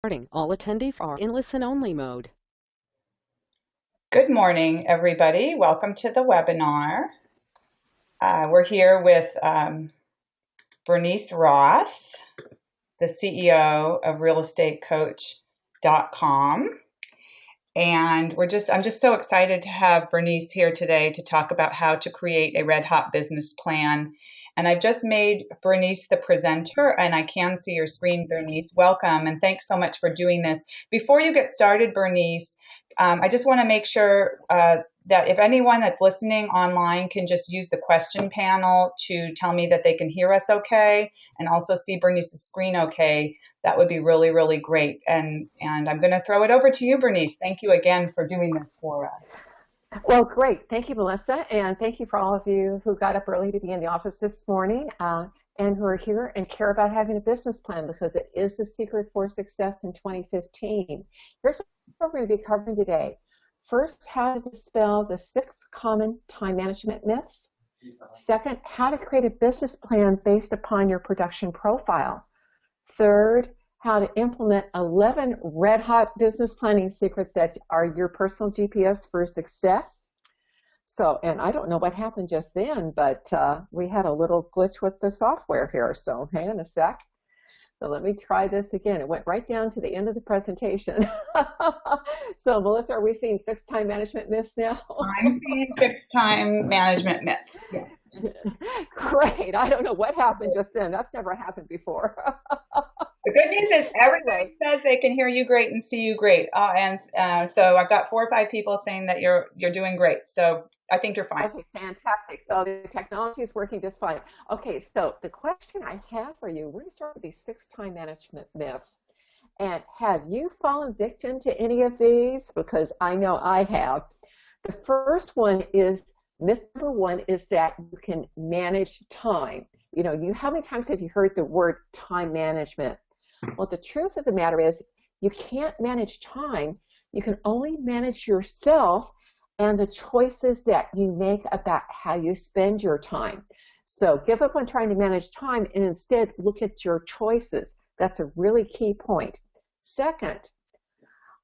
All attendees are in listen-only mode. Good morning, everybody. Welcome to the webinar. We're here with Bernice Ross, the CEO of realestatecoach.com. And I'm just so excited to have Bernice here today to talk about how to create a red hot business plan. And I've just made Bernice the presenter, and I can see your screen, Bernice. Welcome, and thanks so much for doing this. Before you get started, Bernice, I just want to make sure that if anyone that's listening online can just use the question panel to tell me that they can hear us okay, and also see Bernice's screen okay, that would be really, really great. And I'm going to throw it over to you, Bernice. Thank you again for doing this for us. Well, great. Thank you, Melissa, and thank you for all of you who got up early to be in the office this morning and who are here and care about having a business plan, because it is the secret for success in 2015. Here's what we're going to be covering today. First, how to dispel the 6 common time management myths. Second, how to create a business plan based upon your production profile. Third, how to implement 11 red-hot business planning secrets that are your personal GPS for success. So, and I don't know what happened just then, but we had a little glitch with the software here, so hang on a sec. So let me try this again. It went right down to the end of the presentation. So, Melissa, are we seeing 6 time management myths now? I'm seeing 6 time management myths. Yes. Great. I don't know what happened just then. That's never happened before. The good news is everybody says they can hear you great and see you great. So I've got 4 or 5 people saying that you're doing great. So I think you're fine. Okay, fantastic. So the technology is working just fine. Okay, so the question I have for you, we're going to start with these 6 time management myths. And have you fallen victim to any of these? Because I know I have. The first one is, myth number 1 is that you can manage time. You know, how many times have you heard the word time management? Well, the truth of the matter is you can't manage time. You can only manage yourself and the choices that you make about how you spend your time. So give up on trying to manage time and instead look at your choices. That's a really key point. Second,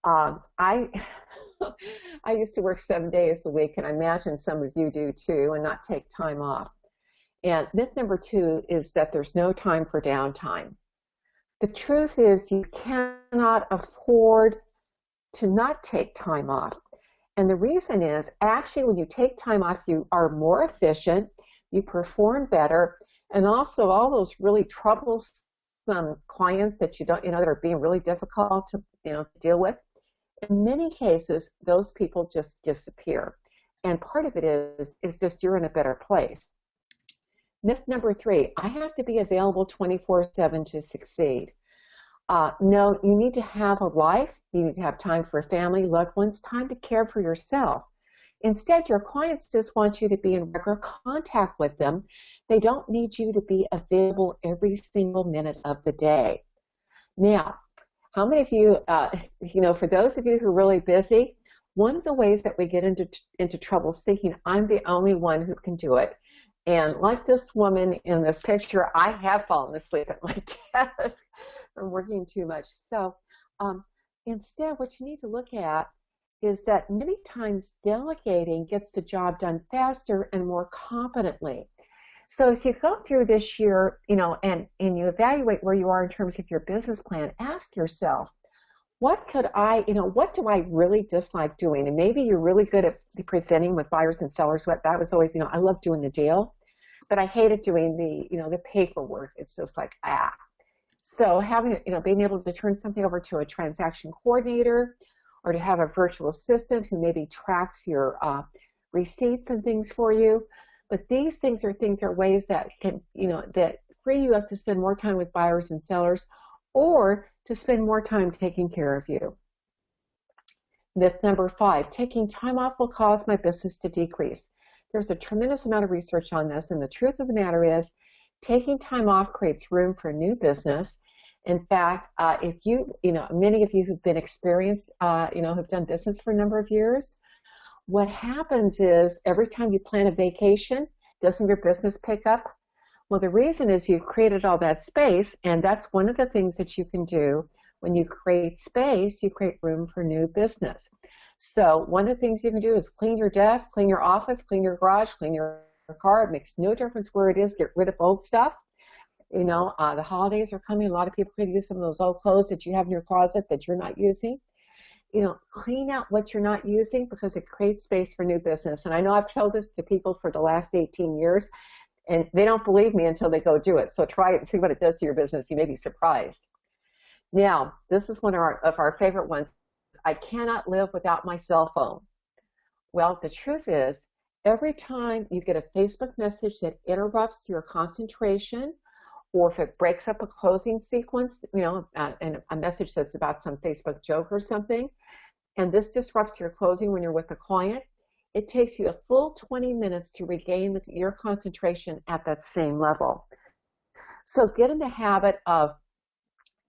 I used to work 7 days a week, and I imagine some of you do too, and not take time off. And myth number 2 is that there's no time for downtime. The truth is you cannot afford to not take time off. And the reason is, actually, when you take time off, you are more efficient, you perform better, and also all those really troublesome clients that you don't, that are being really difficult to, deal with. In many cases, those people just disappear. And part of it is just you're in a better place. Myth number 3, I have to be available 24/7 to succeed. No, you need to have a life. You need to have time for family, loved ones, time to care for yourself. Instead, your clients just want you to be in regular contact with them. They don't need you to be available every single minute of the day. Now, how many of you, for those of you who are really busy, one of the ways that we get into trouble is thinking, I'm the only one who can do it. And like this woman in this picture, I have fallen asleep at my desk from working too much. So instead, what you need to look at is that many times delegating gets the job done faster and more competently. So as you go through this year, and you evaluate where you are in terms of your business plan, ask yourself, what do I really dislike doing? And maybe you're really good at presenting with buyers and sellers. That was always, I love doing the deal, but I hated doing the paperwork. It's just like, So being able to turn something over to a transaction coordinator, or to have a virtual assistant who maybe tracks your receipts and things for you. But these things are ways that can, that free you up to spend more time with buyers and sellers, or to spend more time taking care of you. Myth number 5, taking time off will cause my business to decrease. There's a tremendous amount of research on this, and the truth of the matter is taking time off creates room for new business. In fact, many of you who've been experienced, who've done business for a number of years, what happens is every time you plan a vacation, doesn't your business pick up? Well, the reason is you've created all that space, and that's one of the things that you can do When you create space, you create room for new business. So one of the things you can do is clean your desk, clean your office, clean your garage, clean your car. It makes no difference where it is. Get rid of old stuff. The holidays are coming. A lot of people could use some of those old clothes that you have in your closet that you're not using. Clean out what you're not using because it creates space for new business. And I know I've told this to people for the last 18 years, and they don't believe me until they go do it. So try it and see what it does to your business. You may be surprised. Now, this is one of our favorite ones. I cannot live without my cell phone. Well, the truth is, every time you get a Facebook message that interrupts your concentration, or if it breaks up a closing sequence, and a message that's about some Facebook joke or something, and this disrupts your closing when you're with a client, it takes you a full 20 minutes to regain your concentration at that same level. So get in the habit of,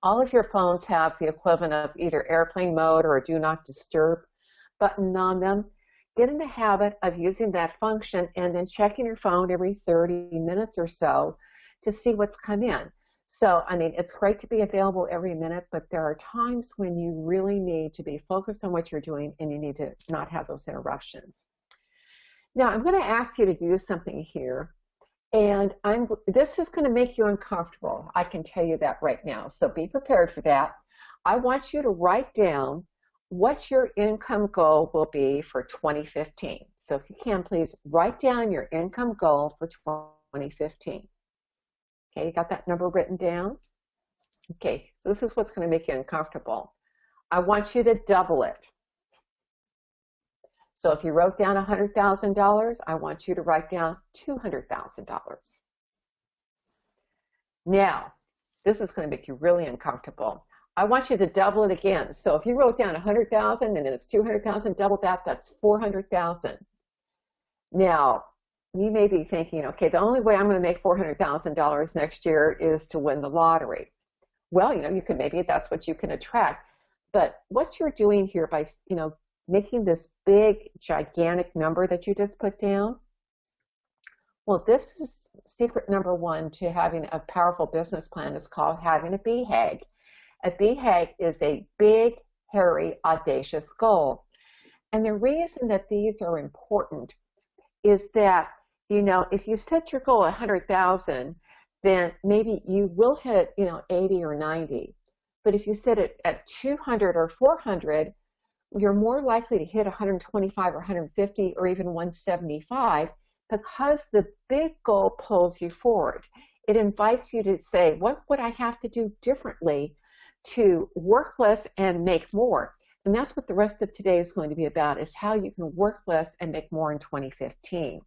all of your phones have the equivalent of either airplane mode or a do not disturb button on them. Get in the habit of using that function and then checking your phone every 30 minutes or so to see what's come in. So, it's great to be available every minute, but there are times when you really need to be focused on what you're doing and you need to not have those interruptions. Now, I'm going to ask you to do something here, and this is going to make you uncomfortable. I can tell you that right now, so be prepared for that. I want you to write down what your income goal will be for 2015. So if you can, please write down your income goal for 2015. Okay, you got that number written down? Okay, so this is what's going to make you uncomfortable. I want you to double it. So if you wrote down $100,000, I want you to write down $200,000. Now, this is going to make you really uncomfortable. I want you to double it again. So if you wrote down 100,000 and then it's 200,000, double that, that's 400,000. Now, you may be thinking, okay, the only way I'm going to make $400,000 next year is to win the lottery. Well, you can, maybe that's what you can attract. But what you're doing here by, making this big, gigantic number that you just put down, well, this is secret number one to having a powerful business plan. Is called having a BHAG. A BHAG is a big, hairy, audacious goal. And the reason that these are important is that, if you set your goal at 100,000, then maybe you will hit, 80 or 90. But if you set it at 200 or 400, you're more likely to hit 125 or 150 or even 175 because the big goal pulls you forward. It invites you to say, what would I have to do differently to work less and make more? And that's what the rest of today is going to be about, is how you can work less and make more in 2015.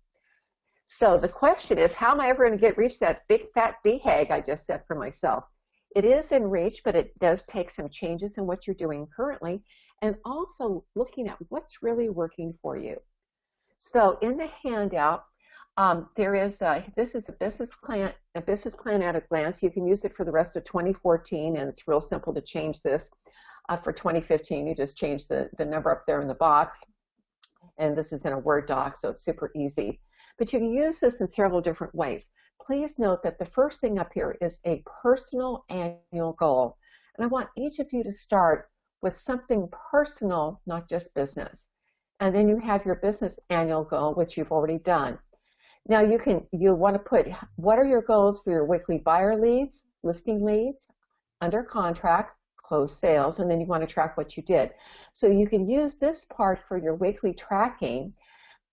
So the question is, how am I ever going to reach that big fat BHAG I just set for myself? It is in reach, but it does take some changes in what you're doing currently, and also looking at what's really working for you. So in the handout, this is a business plan at a glance. You can use it for the rest of 2014, and it's real simple to change this. For 2015, you just change the number up there in the box, and this is in a Word doc, so it's super easy. But you can use this in several different ways. Please note that the first thing up here is a personal annual goal, and I want each of you to start with something personal, not just business. And then you have your business annual goal, which you've already done. Now you want to put, what are your goals for your weekly buyer leads, listing leads, under contract, closed sales, and then you want to track what you did. So you can use this part for your weekly tracking,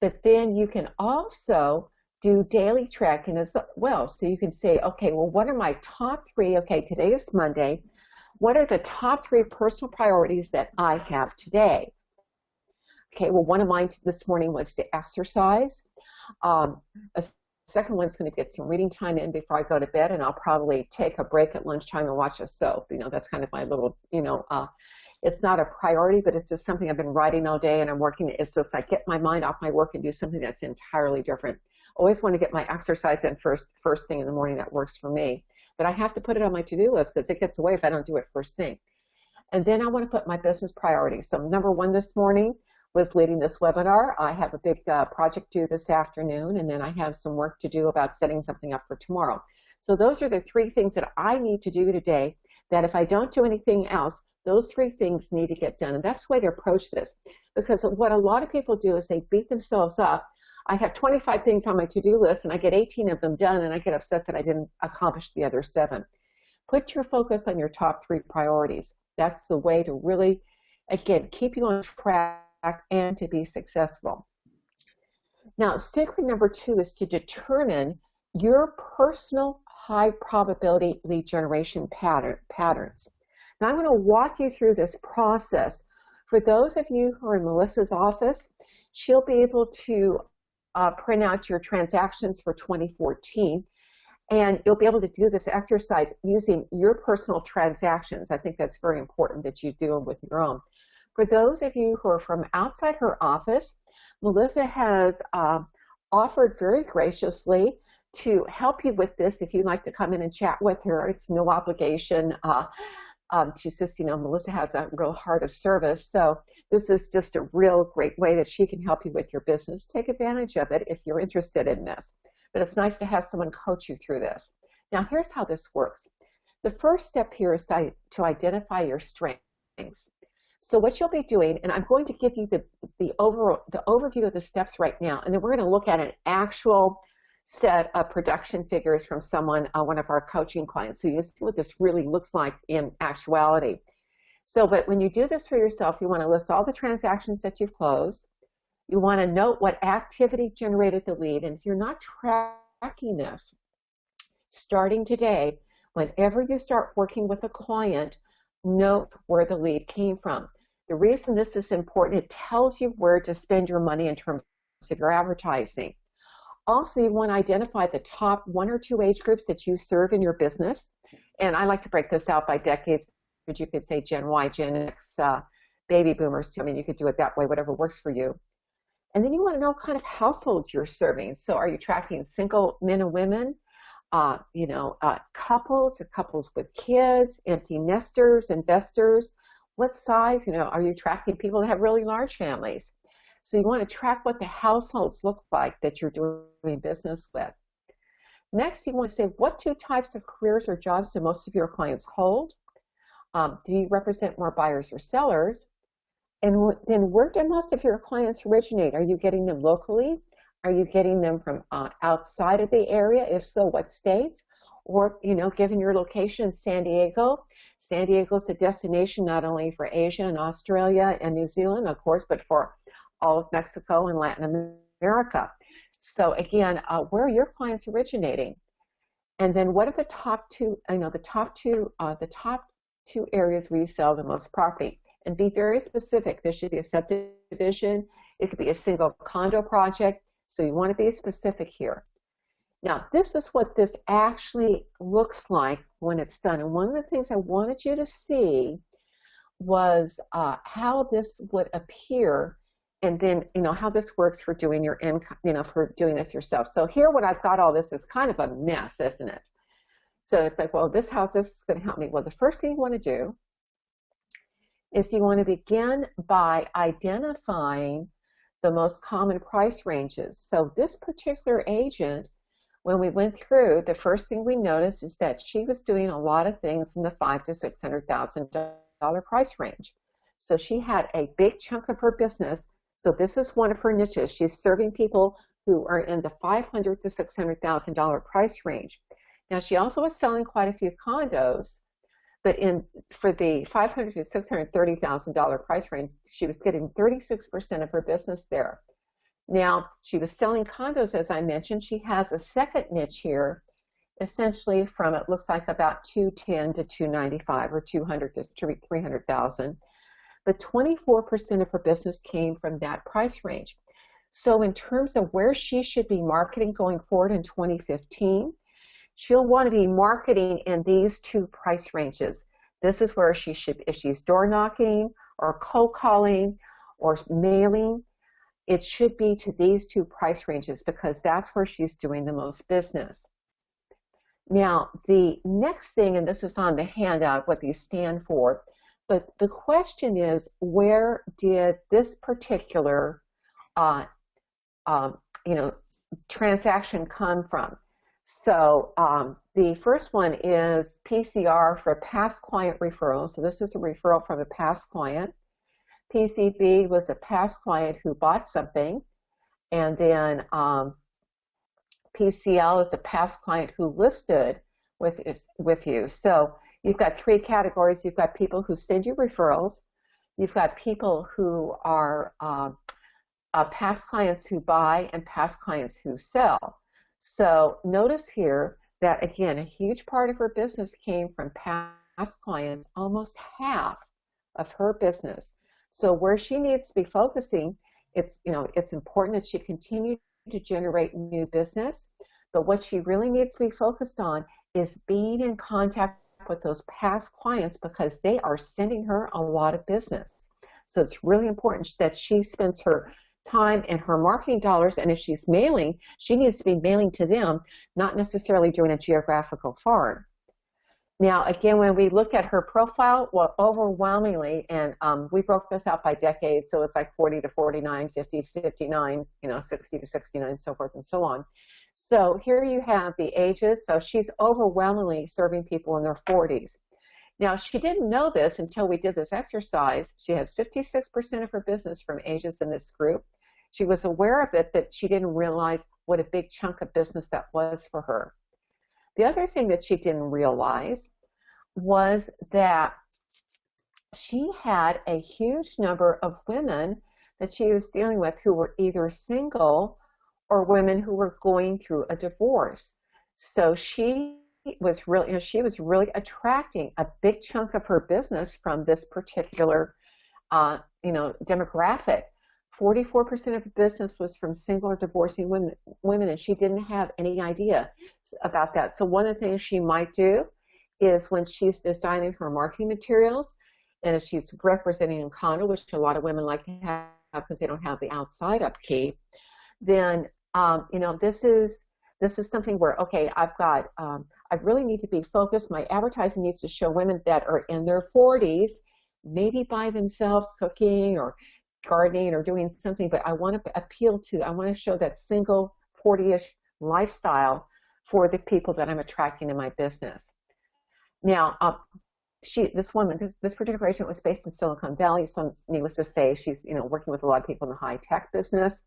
but then you can also do daily tracking as well. So you can say, okay, well, what are my top three? Okay, today is Monday. What are the top three personal priorities that I have today? Okay, well, one of mine this morning was to exercise. A second one's going to get some reading time in before I go to bed, and I'll probably take a break at lunchtime and watch a soap. That's kind of my little, it's not a priority, but it's just something I've been writing all day, and I'm working. It's just I get my mind off my work and do something that's entirely different. Always want to get my exercise in first thing in the morning. That works for me. But I have to put it on my to-do list because it gets away if I don't do it first thing. And then I want to put my business priorities. So number one this morning was leading this webinar. I have a big project due this afternoon, and then I have some work to do about setting something up for tomorrow. So those are the three things that I need to do today that if I don't do anything else, those 3 things need to get done. And that's the way to approach this. Because what a lot of people do is they beat themselves up. I have 25 things on my to-do list and I get 18 of them done and I get upset that I didn't accomplish the other 7. Put your focus on your top 3 priorities. That's the way to really, again, keep you on track and to be successful. Now, secret number 2 is to determine your personal high probability lead generation patterns. Now, I'm going to walk you through this process. For those of you who are in Melissa's office, she'll be able to print out your transactions for 2014, and you'll be able to do this exercise using your personal transactions. I think that's very important that you do them with your own. For those of you who are from outside her office, Melissa has offered very graciously to help you with this if you'd like to come in and chat with her. It's no obligation. She's just, Melissa has a real heart of service. So this is just a real great way that she can help you with your business. Take advantage of it if you're interested in this. But it's nice to have someone coach you through this. Now, here's how this works. The first step here is to identify your strengths. So what you'll be doing, and I'm going to give you the overview of the steps right now, and then we're going to look at an actual set of production figures from someone, one of our coaching clients, so you see what this really looks like in actuality. So, but when you do this for yourself, you want to list all the transactions that you've closed. You want to note what activity generated the lead, and if you're not tracking this, starting today, whenever you start working with a client, note where the lead came from. The reason this is important, it tells you where to spend your money in terms of your advertising. Also, you want to identify the top 1 or 2 age groups that you serve in your business. And I like to break this out by decades, but you could say Gen Y, Gen X, baby boomers too. I mean, you could do it that way, whatever works for you. And then you want to know what kind of households you're serving. So are you tracking single men and women, couples, or couples with kids, empty nesters, investors? What size, are you tracking people that have really large families? So you want to track what the households look like that you're doing business with. Next, you want to say, what 2 types of careers or jobs do most of your clients hold? Do you represent more buyers or sellers? And then where do most of your clients originate? Are you getting them locally? Are you getting them from outside of the area? If so, what states? Or, given your location in San Diego, San Diego's a destination not only for Asia and Australia and New Zealand, of course, but for all of Mexico and Latin America. So again, where are your clients originating? And then what are the top 2, the top 2 areas where you sell the most property? And be very specific. This should be a subdivision. It could be a single condo project. So you want to be specific here. Now, this is what this actually looks like when it's done. And one of the things I wanted you to see was how this would appear, and then, how this works for doing your income, for doing this yourself. So here, when I've got all this, is kind of a mess, isn't it? So it's like, well, how is this going to help me? Well, the first thing you want to do is you want to begin by identifying the most common price ranges. So this particular agent, when we went through, the first thing we noticed is that she was doing a lot of things in the $500,000 to $600,000 price range. So she had a big chunk of her business. So this is one of her niches. She's serving people who are in the $500,000 to $600,000 price range. Now, she also was selling quite a few condos, but for the $500,000 to $630,000 price range, she was getting 36% of her business there. Now, she was selling condos, as I mentioned. She has a second niche here, essentially from, it looks like, about $210,000 to $295,000 or $200,000 to $300,000. But 24% of her business came from that price range. So in terms of where she should be marketing going forward in 2015, she'll want to be marketing in these 2 price ranges. This is where she should, if she's door knocking or cold calling or mailing, it should be to these 2 price ranges because that's where she's doing the most business. Now, the next thing, and this is on the handout, what these stand for, but the question is, where did this particular transaction come from? So the first one is PCR for past client referrals. So this is a referral from a past client. PCB was a past client who bought something. And then PCL is a past client who listed with you. So you've got three categories. You've got people who send you referrals. You've got people who are past clients who buy and past clients who sell. So notice here that, again, a huge part of her business came from past clients, almost half of her business. So where she needs to be focusing, it's important that she continue to generate new business, but what she really needs to be focused on is being in contact with those past clients because they are sending her a lot of business. So it's really important that she spends her time and her marketing dollars, and if she's mailing, she needs to be mailing to them, not necessarily doing a geographical farm. Now, again, when we look at her profile, well, overwhelmingly, and we broke this out by decades, so it's like 40 to 49, 50 to 59, 60 to 69, so forth and so on. So here you have the ages. So she's overwhelmingly serving people in their 40s. Now, she didn't know this until we did this exercise. She has 56% of her business from ages in this group. She was aware of it, but she didn't realize what a big chunk of business that was for her. The other thing that she didn't realize was that she had a huge number of women that she was dealing with who were either single or women who were going through a divorce. So she was really attracting a big chunk of her business from this particular demographic. 44% of her business was from single or divorcing women, and she didn't have any idea about that. So one of the things she might do is when she's designing her marketing materials, and if she's representing a condo, which a lot of women like to have because they don't have the outside upkeep, then this is something where, okay, I really need to be focused. My advertising needs to show women that are in their 40s, maybe by themselves, cooking or gardening or doing something, but I want to show that single 40-ish lifestyle for the people that I'm attracting in my business. Now, this particular agent was based in Silicon Valley, so needless to say, she's working with a lot of people in the high-tech business.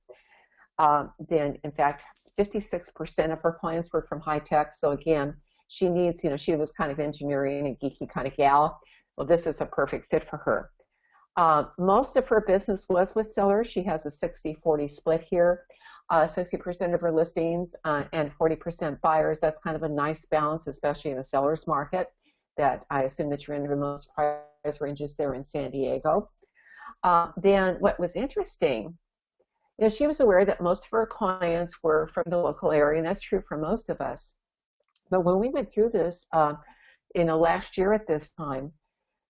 Then, in fact, 56% of her clients were from high-tech, so again, she was kind of engineering and geeky kind of gal. Well, this is a perfect fit for her. Most of her business was with sellers. She has a 60-40 split here. 60% of her listings and 40% buyers. That's kind of a nice balance, especially in the seller's market that I assume that you're in the most price ranges there in San Diego. Then what was interesting, she was aware that most of her clients were from the local area, and that's true for most of us. But when we went through this, last year at this time,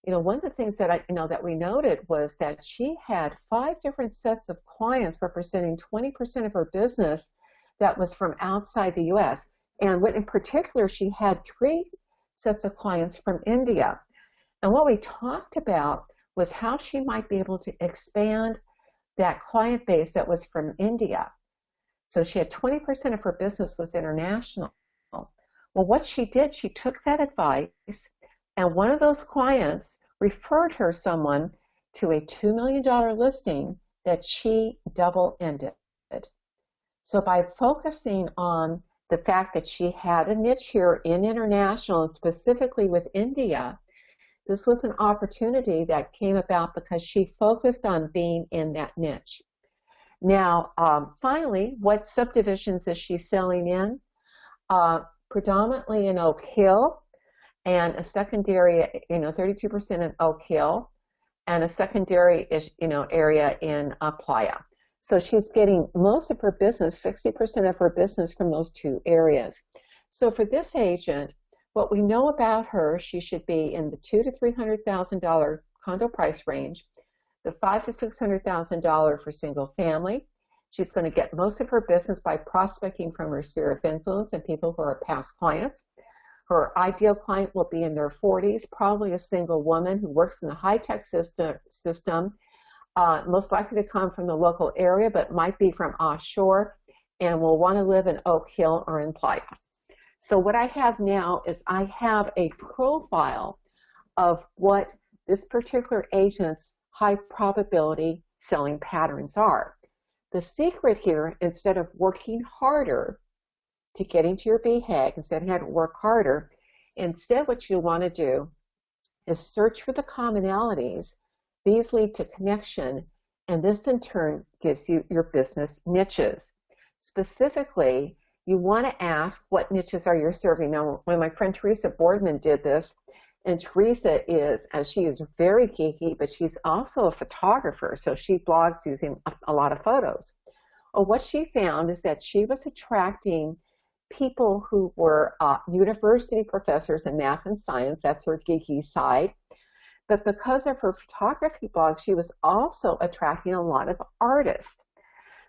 one of the things that that we noted was that she had 5 different sets of clients representing 20% of her business that was from outside the U.S. And in particular, she had 3 sets of clients from India. And what we talked about was how she might be able to expand that client base that was from India. So she had 20% of her business was international. Well, what she did, she took that advice, and one of those clients referred her someone to a $2 million listing that she double-ended. So by focusing on the fact that she had a niche here in international and specifically with India, this was an opportunity that came about because she focused on being in that niche. Now, finally, what subdivisions is she selling in? Predominantly in Oak Hill, and a secondary, 32% in Oak Hill, and a secondary area in Playa. So she's getting most of her business, 60% of her business from those 2 areas. So for this agent, what we know about her, she should be in the $200,000 to $300,000 condo price range, the $500,000 to $600,000 for single family. She's going to get most of her business by prospecting from her sphere of influence and people who are past clients. Her ideal client will be in their 40s, probably a single woman who works in the high-tech system, most likely to come from the local area, but might be from offshore and will want to live in Oak Hill or in Playa. So what I have now is I have a profile of what this particular agent's high probability selling patterns are. The secret here, instead of working harder to get into your BHAG, instead of having to work harder, instead what you want to do is search for the commonalities. These lead to connection, and this in turn gives you your business niches. Specifically, you want to ask what niches are you serving. Now, when my friend Teresa Boardman did this, and Teresa is, she is very geeky, but she's also a photographer, so she blogs using a lot of photos. Well, what she found is that she was attracting people who were university professors in math and science. That's her geeky side. But because of her photography blog, she was also attracting a lot of artists.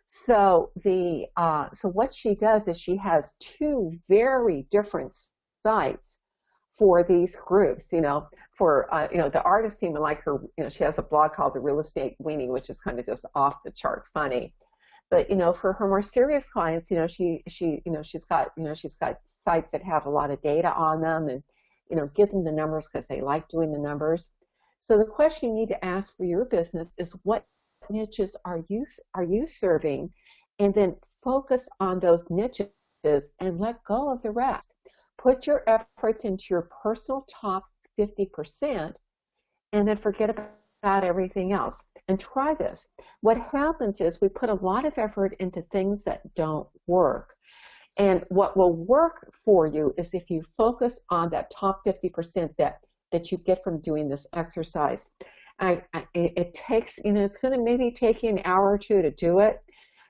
So so what she does is she has two very different sites for these groups. For the artists seem to like her. She has a blog called The Real Estate Weenie, which is kind of just off the chart funny. But for her more serious clients, she's got sites that have a lot of data on them, and give them the numbers because they like doing the numbers. So the question you need to ask for your business is, what niches are you serving, and then focus on those niches and let go of the rest. Put your efforts into your personal top 50%, and then forget about everything else. And try this. What happens is we put a lot of effort into things that don't work. And what will work for you is if you focus on that top 50% that you get from doing this exercise. It takes, it's going to maybe take you an hour or two to do it,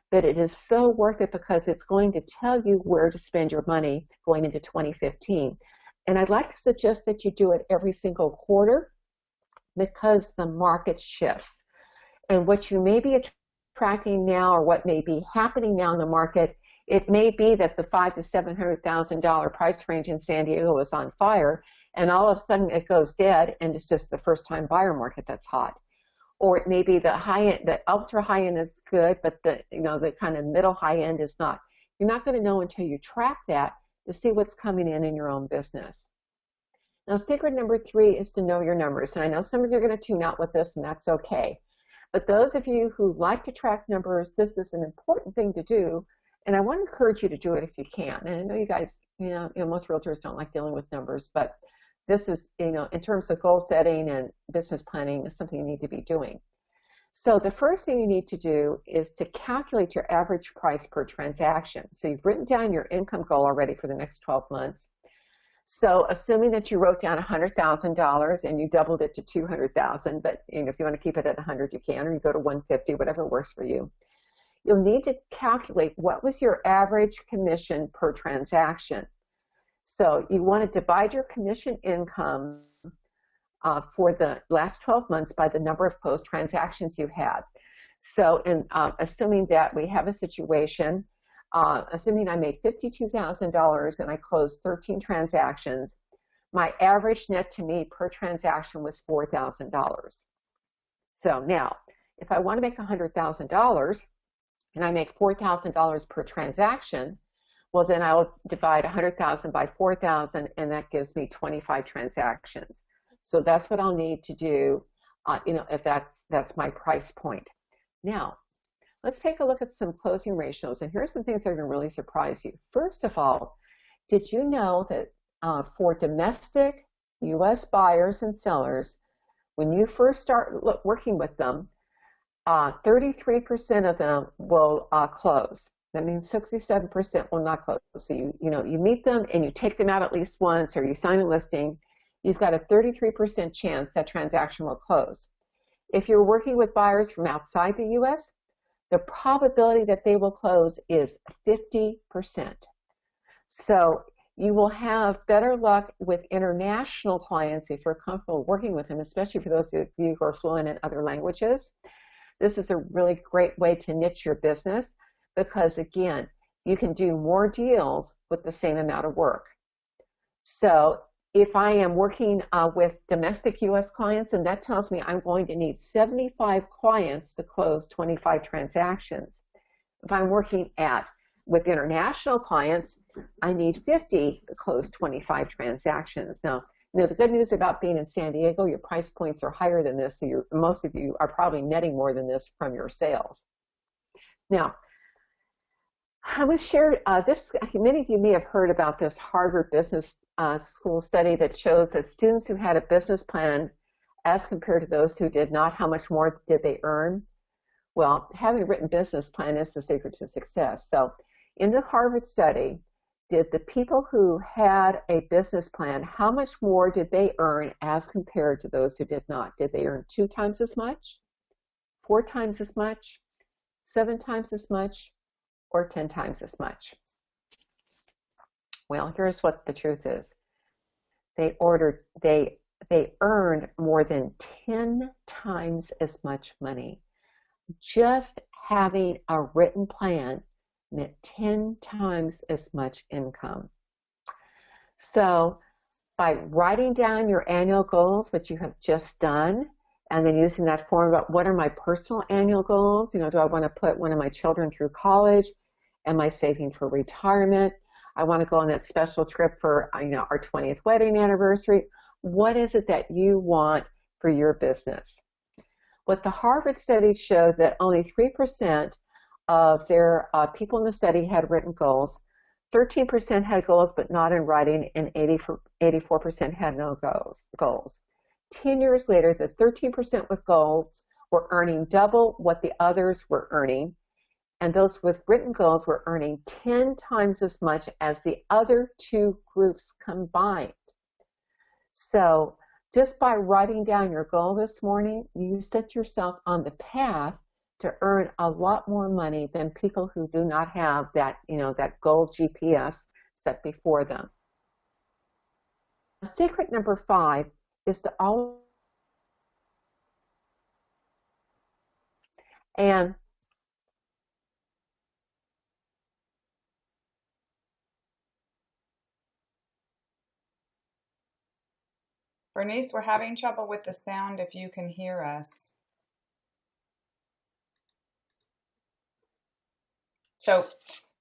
but it is so worth it because it's going to tell you where to spend your money going into 2015. And I'd like to suggest that you do it every single quarter because the market shifts. And what you may be attracting now, or what may be happening now in the market, it may be that the $500,000 to $700,000 price range in San Diego is on fire, and all of a sudden it goes dead, and it's just the first-time buyer market that's hot. Or it may be the high end, the ultra high end is good, but the kind of middle high end is not. You're not going to know until you track that to see what's coming in your own business. Now, secret number 3 is to know your numbers. And I know some of you are going to tune out with this, and that's okay. But those of you who like to track numbers, this is an important thing to do, and I want to encourage you to do it if you can. And I know you guys, most realtors don't like dealing with numbers, but this is, in terms of goal setting and business planning, is something you need to be doing. So the first thing you need to do is to calculate your average price per transaction. So you've written down your income goal already for the next 12 months. So assuming that you wrote down $100,000 and you doubled it to $200,000, but if you want to keep it at 100, you can, or you go to 150, whatever works for you. You'll need to calculate what was your average commission per transaction. So you want to divide your commission income for the last 12 months by the number of closed transactions you had. So assuming that we have a situation, assuming I made $52,000 and I closed 13 transactions, my average net to me per transaction was $4,000. So now, if I want to make $100,000 and I make $4,000 per transaction, well, then I'll divide 100,000 by 4,000, and that gives me 25 transactions. So that's what I'll need to do, if that's my price point. Now, let's take a look at some closing ratios, and here's some things that are going to really surprise you. First of all, did you know that for domestic U.S. buyers and sellers, when you first start working with them, 33% of them will close. That means 67% will not close. So you meet them and you take them out at least once, or you sign a listing, you've got a 33% chance that transaction will close. If you're working with buyers from outside the U.S., the probability that they will close is 50%. So you will have better luck with international clients if you're comfortable working with them, especially for those of you who are fluent in other languages. This is a really great way to niche your business because, again, you can do more deals with the same amount of work. So if I am working with domestic U.S. clients, and that tells me I'm going to need 75 clients to close 25 transactions. If I'm working at with international clients, I need 50 to close 25 transactions. Now, the good news about being in San Diego, your price points are higher than this, so most of you are probably netting more than this from your sales. Now, I was shared this. Many of you may have heard about this Harvard Business School study that shows that students who had a business plan, as compared to those who did not, how much more did they earn? Well, having a written business plan is the secret to success. So, in the Harvard study, did the people who had a business plan, how much more did they earn as compared to those who did not? Did they earn 2 times as much, 4 times as much, 7 times as much, or 10 times as much? Well, here's what the truth is. They earned more than 10 times as much money. Just having a written plan meant 10 times as much income. So by writing down your annual goals, which you have just done, and then using that form about what are my personal annual goals? Do I want to put one of my children through college? Am I saving for retirement? I want to go on that special trip for our 20th wedding anniversary. What is it that you want for your business? What the Harvard study showed that only 3% of their people in the study had written goals, 13% had goals but not in writing, and 84% had no goals. 10 years later, the 13% with goals were earning double what the others were earning, and those with written goals were earning 10 times as much as the other two groups combined. So just by writing down your goal this morning, you set yourself on the path to earn a lot more money than people who do not have that, that goal GPS set before them. Secret number 5 is to always, and Bernice, we're having trouble with the sound if you can hear us. So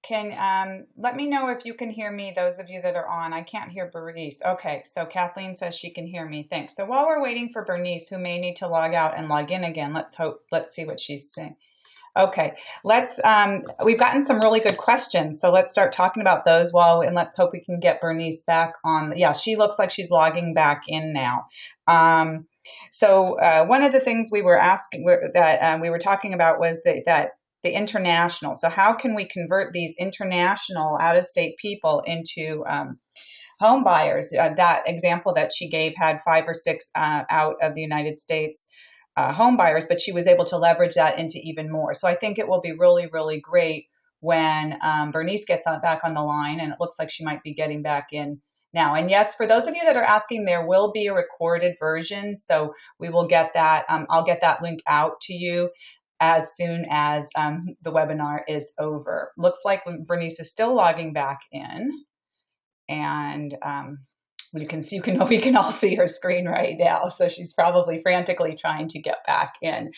can let me know if you can hear me, those of you that are on. I can't hear Bernice. Okay, so Kathleen says she can hear me. Thanks. So while we're waiting for Bernice, who may need to log out and log in again, let's see what she's saying. Okay, we've gotten some really good questions, so let's start talking about those and let's hope we can get Bernice back on. Yeah, she looks like she's logging back in now. So one of the things we were asking that we were talking about was that the international. So how can we convert these international out-of-state people into home buyers? That example that she gave had 5 or 6 out of the United States home buyers, but she was able to leverage that into even more. So I think it will be really, really great when Bernice gets back on the line, and it looks like she might be getting back in now. And yes, for those of you that are asking, there will be a recorded version, so we will get that. I'll get that link out to you as soon as the webinar is over. Looks like Bernice is still logging back in, and we can all see her screen right now. So she's probably frantically trying to get back in.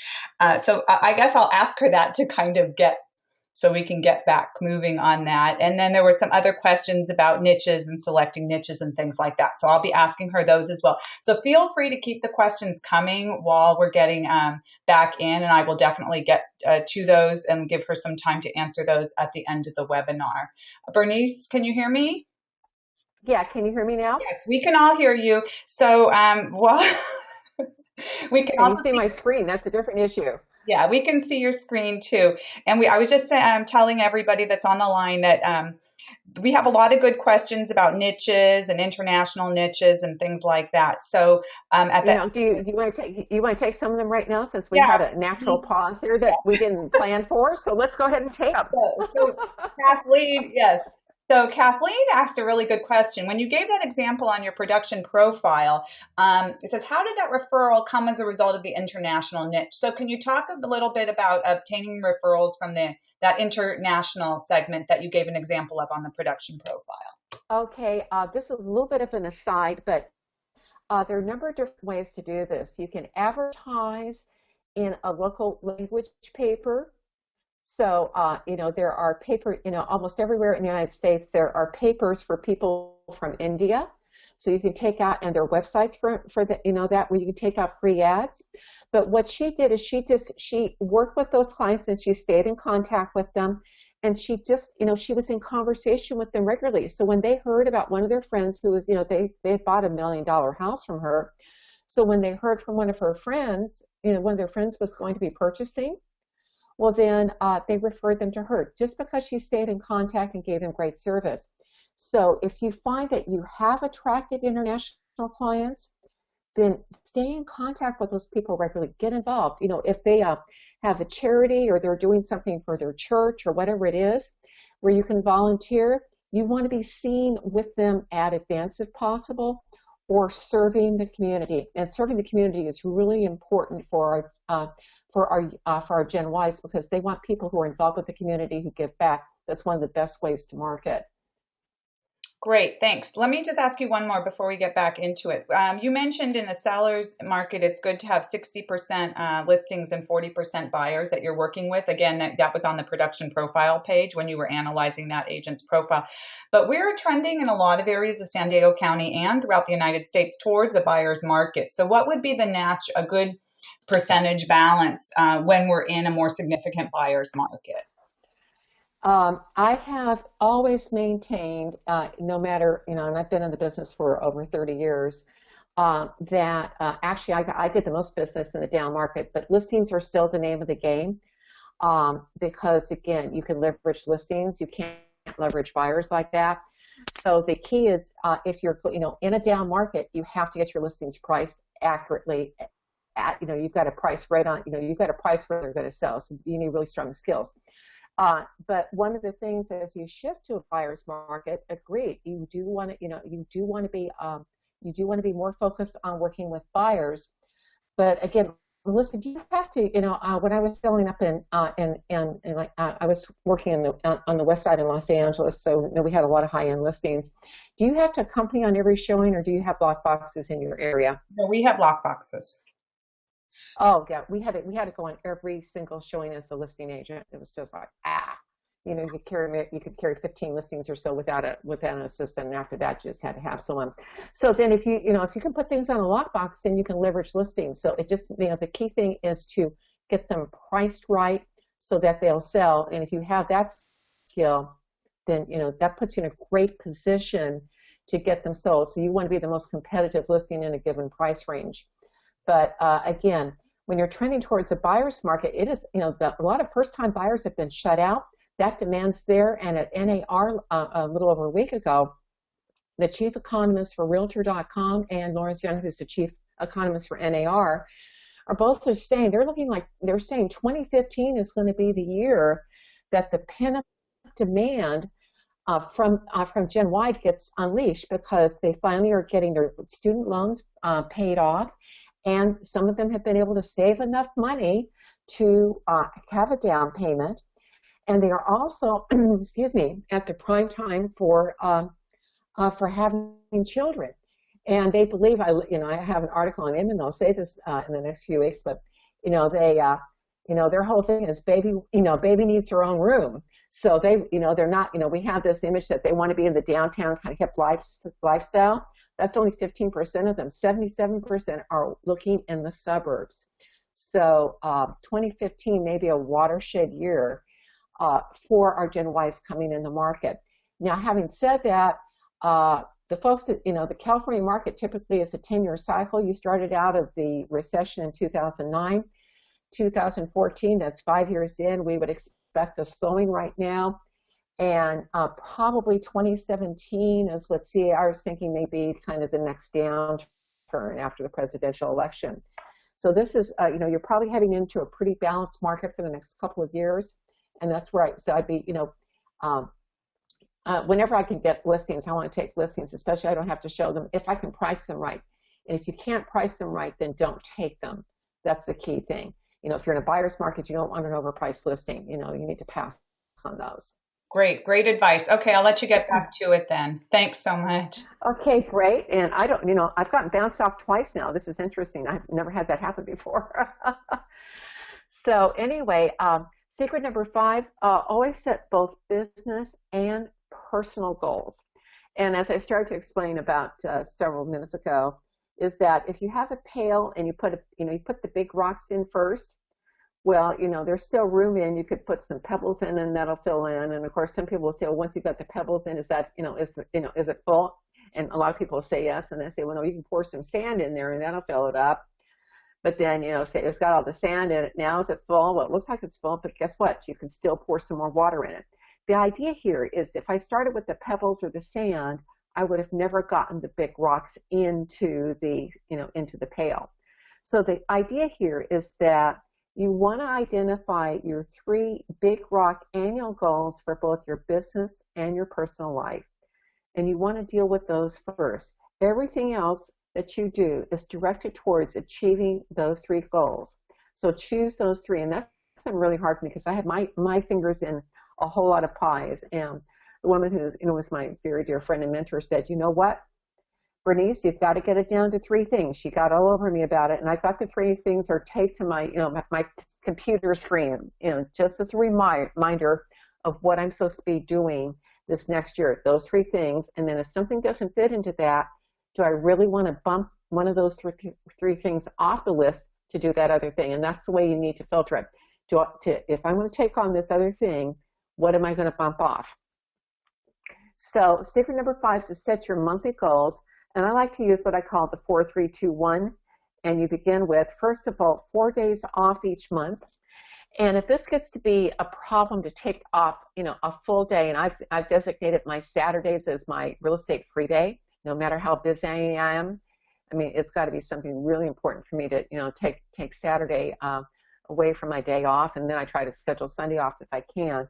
So I guess I'll ask her that to kind of so we can get back moving on that. And then there were some other questions about niches and selecting niches and things like that. So I'll be asking her those as well. So feel free to keep the questions coming while we're getting back in, and I will definitely get to those and give her some time to answer those at the end of the webinar. Bernice, can you hear me? Yeah, can you hear me now? Yes, we can all hear you. So, we can also see my screen. That's a different issue. Yeah, we can see your screen too. And I was just telling everybody that's on the line that we have a lot of good questions about niches and international niches and things like that. So, do you want to take some of them right now, since we had a natural pause here that we didn't plan for? So let's go ahead and take them. So Kathleen, yes. So Kathleen asked a really good question. When you gave that example on your production profile, it says, how did that referral come as a result of the international niche? So can you talk a little bit about obtaining referrals from that international segment that you gave an example of on the production profile? Okay, this is a little bit of an aside, but there are a number of different ways to do this. You can advertise in a local language paper. So, there are almost everywhere in the United States, there are papers for people from India. So you can take out, and there are websites for that where you can take out free ads. But what she did is she worked with those clients and she stayed in contact with them. And she was in conversation with them regularly. So when they heard about one of their friends who was, they had bought $1 million house from her. So when they heard from one of her friends, one of their friends was going to be purchasing, well, then they referred them to her just because she stayed in contact and gave them great service. So if you find that you have attracted international clients, then stay in contact with those people regularly. Get involved. If they have a charity or they're doing something for their church or whatever it is, where you can volunteer, you want to be seen with them at events if possible, or serving the community. And serving the community is really important for our Gen Ys, because they want people who are involved with the community who give back. That's one of the best ways to market. Great, thanks. Let me just ask you one more before we get back into it. You mentioned in the seller's market, it's good to have 60% listings and 40% buyers that you're working with. Again, that was on the production profile page when you were analyzing that agent's profile. But we're trending in a lot of areas of San Diego County and throughout the United States towards a buyer's market. So what would be a good percentage balance when we're in a more significant buyer's market? I have always maintained, no matter, and I've been in the business for over 30 years, that actually I did the most business in the down market, but listings are still the name of the game, because, again, you can leverage listings. You can't leverage buyers like that. So the key is, if you're, in a down market, you have to get your listings priced accurately. You've got to price right on, you've got to price where they're going to sell. So you need really strong skills. But one of the things as you shift to a buyer's market, agreed, you do want to be more focused on working with buyers. But again, Melissa, do you have to, when I was selling up I was working on the west side in Los Angeles, so we had a lot of high-end listings. Do you have to accompany on every showing, or do you have lock boxes in your area? No, we have lock boxes. Oh yeah, we had to go on every single showing as a listing agent. It was just like you could carry 15 listings or so without an assistant, and after that you just had to have someone. So then if you can put things on a lockbox, then you can leverage listings. So it just the key thing is to get them priced right so that they'll sell. And if you have that skill, then that puts you in a great position to get them sold. So you want to be the most competitive listing in a given price range. But again, when you're trending towards a buyer's market, it is, a lot of first-time buyers have been shut out. That demand's there. And at NAR a little over a week ago, the chief economist for Realtor.com and Lawrence Young, who's the chief economist for NAR, are both just saying they're saying 2015 is going to be the year that the pent-up demand from Gen Y gets unleashed, because they finally are getting their student loans paid off. And some of them have been able to save enough money to have a down payment, and they are also, excuse me, at the prime time for having children. And they believe, I have an article on them, and I'll say this in the next few weeks, but their whole thing is baby needs her own room. So they're not, we have this image that they want to be in the downtown kind of hip lifestyle. That's only 15% of them. 77% are looking in the suburbs. So 2015 may be a watershed year for our Gen Ys coming in the market. Now, having said that, the folks that, the California market typically is a 10-year cycle. You started out of the recession in 2009. 2014, that's 5 years in. We would expect a slowing right now. And probably 2017 is what CAR is thinking may be kind of the next downturn after the presidential election. So this is, you're probably heading into a pretty balanced market for the next couple of years. And that's where I'd be, whenever I can get listings, I want to take listings, especially I don't have to show them if I can price them right. And if you can't price them right, then don't take them. That's the key thing. If you're in a buyer's market, you don't want an overpriced listing. You need to pass on those. Great advice. Okay, I'll let you get back to it then. Thanks so much. Okay, great. And I don't, I've gotten bounced off twice now. This is interesting. I've never had that happen before. So anyway, Secret number five, always set both business and personal goals. And as I started to explain about several minutes ago, is that if you have a pail and you put the big rocks in first, well, there's still room in. You could put some pebbles in, and that'll fill in. And of course, some people will say, well, once you've got the pebbles in, is it full? And a lot of people say yes, and they say, well, no, you can pour some sand in there, and that'll fill it up. But then, say it's got all the sand in it. Now is it full? Well, it looks like it's full, but guess what? You can still pour some more water in it. The idea here is if I started with the pebbles or the sand, I would have never gotten the big rocks into the pail. So the idea here is that you want to identify your 3 big rock annual goals for both your business and your personal life. And you want to deal with those first. Everything else that you do is directed towards achieving those 3 goals. So choose those 3. And that's been really hard for me because I had my fingers in a whole lot of pies. And the woman who was my very dear friend and mentor said, you know what, Bernice, you've got to get it down to 3 things. She got all over me about it. And I've got the 3 things are taped to my computer screen, just as a reminder of what I'm supposed to be doing this next year, those 3 things. And then if something doesn't fit into that, do I really want to bump one of those 3 things off the list to do that other thing? And that's the way you need to filter it. If I'm going to take on this other thing, what am I going to bump off? So secret number 5 is to set your monthly goals. And I like to use what I call the 4-3-2-1. And you begin with, first of all, 4 days off each month. And if this gets to be a problem to take off, a full day, and I've designated my Saturdays as my real estate free day, no matter how busy I am. I mean, it's got to be something really important for me to, take Saturday away from my day off, and then I try to schedule Sunday off if I can.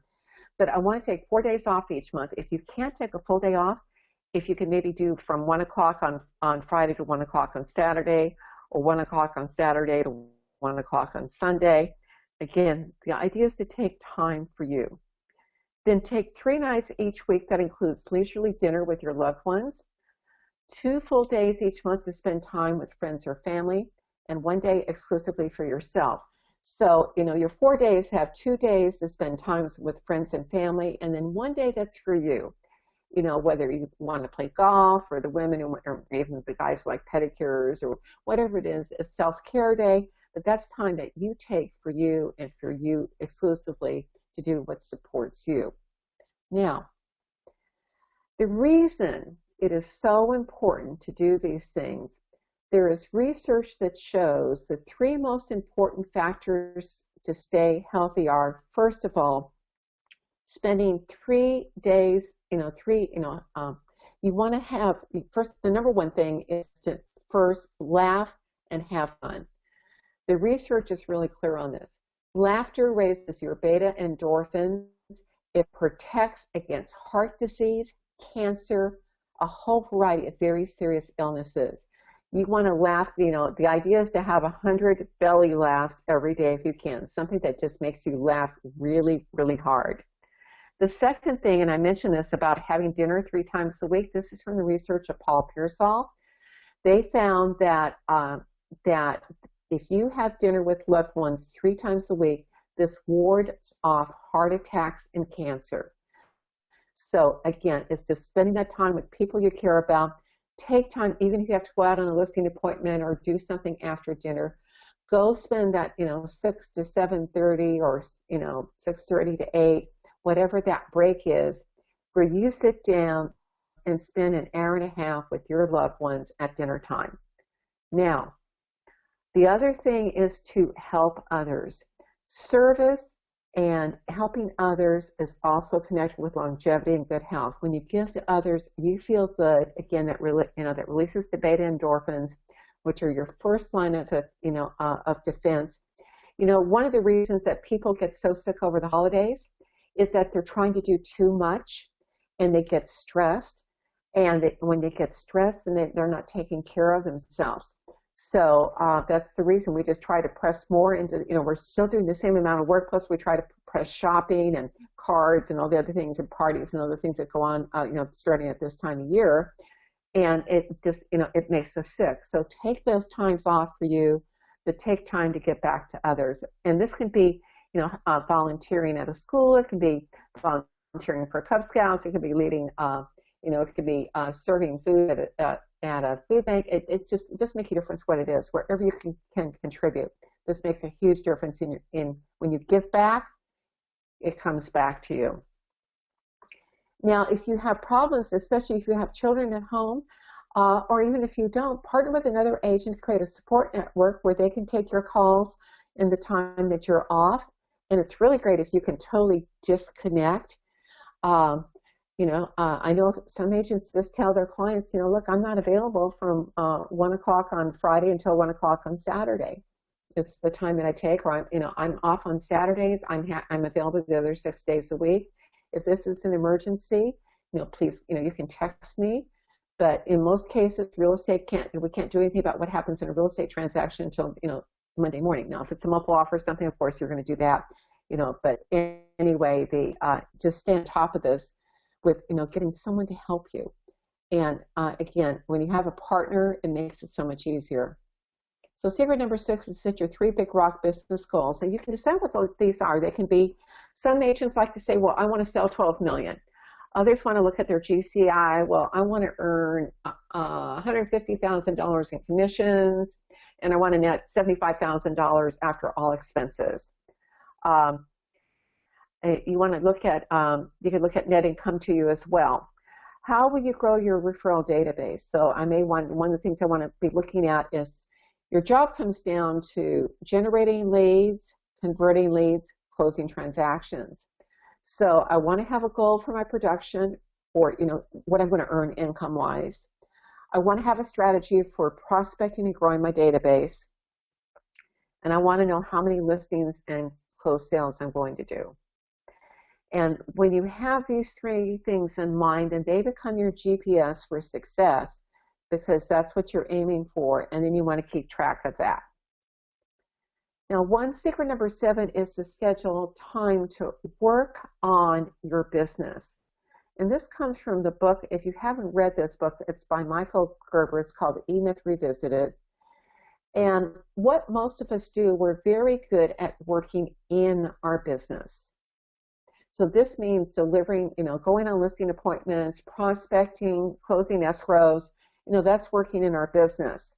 But I want to take 4 days off each month. If you can't take a full day off, if you can maybe do from 1 o'clock on Friday to 1 o'clock on Saturday, or 1 o'clock on Saturday to 1 o'clock on Sunday. Again, the idea is to take time for you. Then take 3 nights each week that includes leisurely dinner with your loved ones, 2 full days each month to spend time with friends or family, and 1 day exclusively for yourself. So, your 4 days have 2 days to spend time with friends and family, and then 1 day that's for you. Whether you want to play golf, or the women, or even the guys like pedicures, or whatever it is, a self-care day, but that's time that you take for you and for you exclusively to do what supports you. Now, the reason it is so important to do these things, there is research that shows the 3 most important factors to stay healthy are, first of all, spending 3 days, you want to have, first, the number 1 thing is to first laugh and have fun. The research is really clear on this. Laughter raises your beta endorphins. It protects against heart disease, cancer, a whole variety of very serious illnesses. You want to laugh, the idea is to have 100 belly laughs every day if you can, something that just makes you laugh really, really hard. The second thing, and I mentioned this about having dinner 3 times a week, this is from the research of Paul Pearsall. They found that if you have dinner with loved ones 3 times a week, this wards off heart attacks and cancer. So again, it's just spending that time with people you care about. Take time, even if you have to go out on a listing appointment or do something after dinner, go spend that, 6 to 7:30 or, 6:30 to 8, whatever that break is, where you sit down and spend an hour and a half with your loved ones at dinner time. Now, the other thing is to help others. Service and helping others is also connected with longevity and good health. When you give to others, you feel good. Again, that releases the beta endorphins, which are your first line of defense. One of the reasons that people get so sick over the holidays is that they're trying to do too much, and they get stressed. And when they get stressed, and they're not taking care of themselves. So that's the reason we just try to press more into, we're still doing the same amount of work, plus we try to press shopping and cards and all the other things and parties and other things that go on, starting at this time of year. And it just, it makes us sick. So take those times off for you, but take time to get back to others. And this can be, volunteering at a school. It can be volunteering for Cub Scouts. It could be leading, it could be serving food at a food bank. It doesn't make a difference what it is. Wherever you can contribute, this makes a huge difference in when you give back. It comes back to you. Now, if you have problems, especially if you have children at home, or even if you don't, partner with another agent to create a support network where they can take your calls in the time that you're off. And it's really great if you can totally disconnect. I know some agents just tell their clients, look, I'm not available from 1 o'clock on Friday until 1 o'clock on Saturday. It's the time that I take, or I'm off on Saturdays. I'm available the other 6 days a week. If this is an emergency, please, you can text me. But in most cases, we can't do anything about what happens in a real estate transaction until, Monday morning. Now, if it's a multiple offer or something, of course, you're going to do that, but anyway, just stay on top of this with, getting someone to help you. And again, when you have a partner, it makes it so much easier. So secret number 6 is set your 3 big rock business goals. And you can decide what these are. They can be, some agents like to say, well, I want to sell 12 million. Others want to look at their GCI. Well, I want to earn $150,000 in commissions, and I want to net $75,000 after all expenses. You want to look at, you can look at net income to you as well. How will you grow your referral database? So one of the things I want to be looking at is your job comes down to generating leads, converting leads, closing transactions. So I want to have a goal for my production, or what I'm going to earn income-wise. I want to have a strategy for prospecting and growing my database. And I want to know how many listings and closed sales I'm going to do. And when you have these 3 things in mind, and they become your GPS for success, because that's what you're aiming for, and then you want to keep track of that. Now, secret number 7 is to schedule time to work on your business. And this comes from the book, if you haven't read this book, it's by Michael Gerber. It's called E-Myth Revisited. And what most of us do, we're very good at working in our business. So this means delivering, going on listing appointments, prospecting, closing escrows, that's working in our business.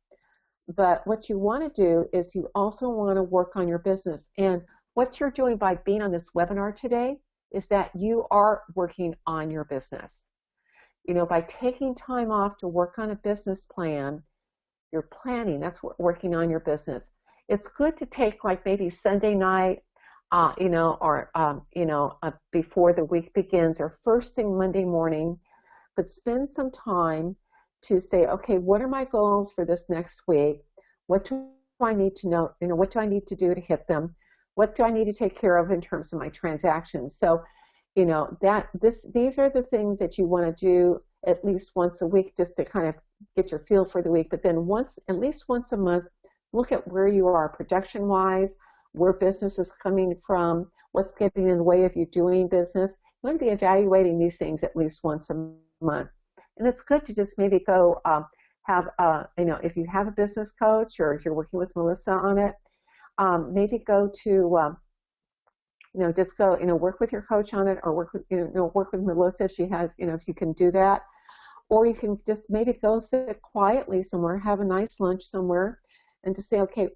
But what you want to do is you also want to work on your business. And what you're doing by being on this webinar today is that you are working on your business. By taking time off to work on a business plan, you're planning. That's what working on your business. It's good to take like maybe Sunday night, before the week begins, or first thing Monday morning, but spend some time to say, okay, what are my goals for this next week? What do I need to know? What do I need to do to hit them? What do I need to take care of in terms of my transactions? So, these are the things that you want to do at least once a week, just to kind of get your feel for the week. But then at least once a month, look at where you are production-wise, where business is coming from, what's getting in the way of you doing business. You want to be evaluating these things at least once a month. And it's good to just maybe go if you have a business coach, or if you're working with Melissa on it, maybe go to, just go, work with your coach on it, or work with Melissa if she has, if you can do that. Or you can just maybe go sit quietly somewhere, have a nice lunch somewhere, and just say, okay,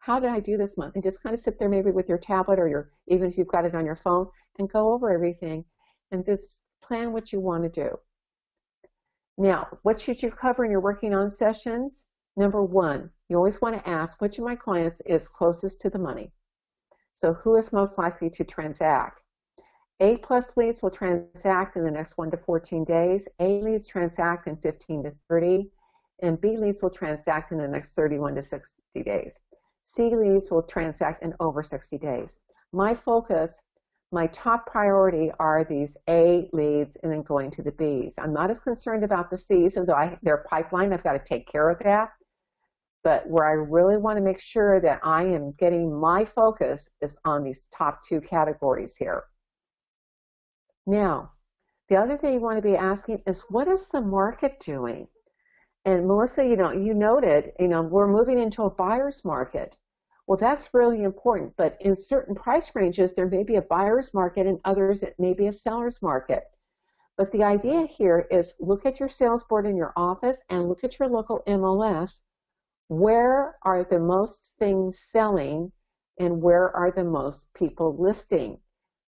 how did I do this month? And just kind of sit there maybe with your tablet, or even if you've got it on your phone, and go over everything and just plan what you want to do. Now, what should you cover in your working on sessions? Number 1, you always want to ask which of my clients is closest to the money. So who is most likely to transact? A+ leads will transact in the next 1 to 14 days. A leads transact in 15 to 30. And B leads will transact in the next 31 to 60 days. C leads will transact in over 60 days. My focus, my top priority are these A leads and then going to the Bs. I'm not as concerned about the Cs, although their pipeline, I've got to take care of that. But where I really want to make sure that I am getting my focus is on these top 2 categories here. Now, the other thing you want to be asking is, what is the market doing? And Melissa, you noted, we're moving into a buyer's market. Well, that's really important, but in certain price ranges, there may be a buyer's market and others it may be a seller's market. But the idea here is look at your sales board in your office and look at your local MLS. Where are the most things selling and where are the most people listing?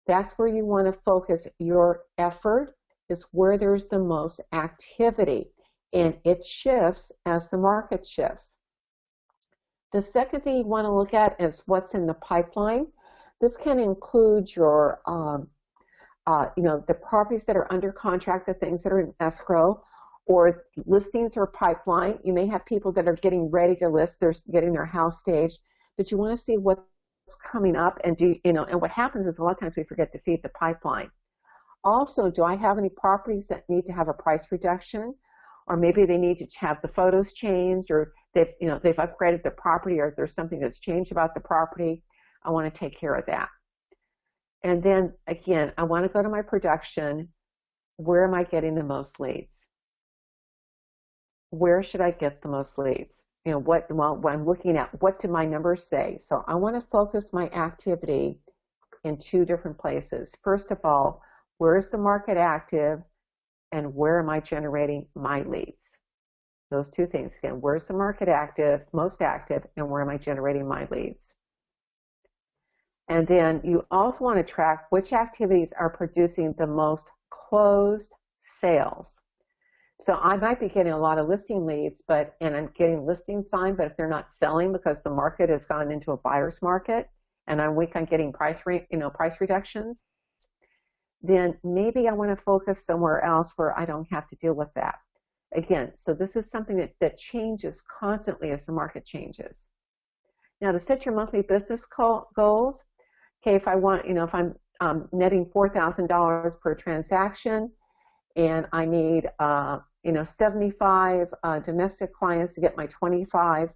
That's where you want to focus your effort, is where there's the most activity, and it shifts as the market shifts. The second thing you want to look at is what's in the pipeline. This can include your the properties that are under contract, the things that are in escrow, or listings or pipeline. You may have people that are getting ready to list, they're getting their house staged, but you want to see what's coming up, and and what happens is a lot of times we forget to feed the pipeline. Also, do I have any properties that need to have a price reduction, or maybe they need to have the photos changed, or they've upgraded the property, or if there's something that's changed about the property, I want to take care of that. And then again, I want to go to my production. Where am I getting the most leads? Where should I get the most leads? When I'm looking at what do my numbers say? So I want to focus my activity in two different places. First of all, where is the market active and where am I generating my leads? Those two things. Again, where's the market active, most active, and where am I generating my leads? And then you also want to track which activities are producing the most closed sales. So I might be getting a lot of listing leads, and I'm getting listings signed, but if they're not selling because the market has gone into a buyer's market and I'm weak on getting price reductions, then maybe I want to focus somewhere else where I don't have to deal with that. Again, so this is something that changes constantly as the market changes. Now, to set your monthly business goals, okay, if I'm netting $4,000 per transaction, and I need 75 domestic clients to get my 25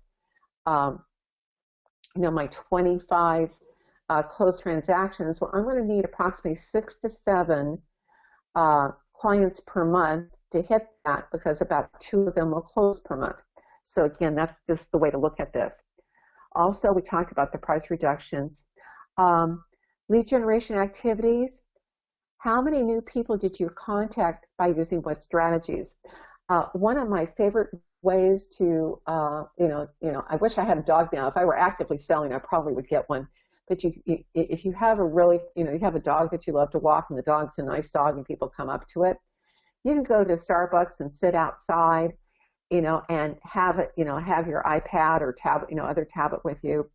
closed transactions. Well, I'm going to need approximately 6 to 7 clients per month to hit that, because about 2 of them will close per month. So again, that's just the way to look at this. Also, we talked about the price reductions. Lead generation activities. How many new people did you contact by using what strategies? One of my favorite ways to, I wish I had a dog now. If I were actively selling, I probably would get one. But if you have you have a dog that you love to walk, and the dog's a nice dog, and people come up to it, you can go to Starbucks and sit outside, and have your iPad or tablet, other tablet with you,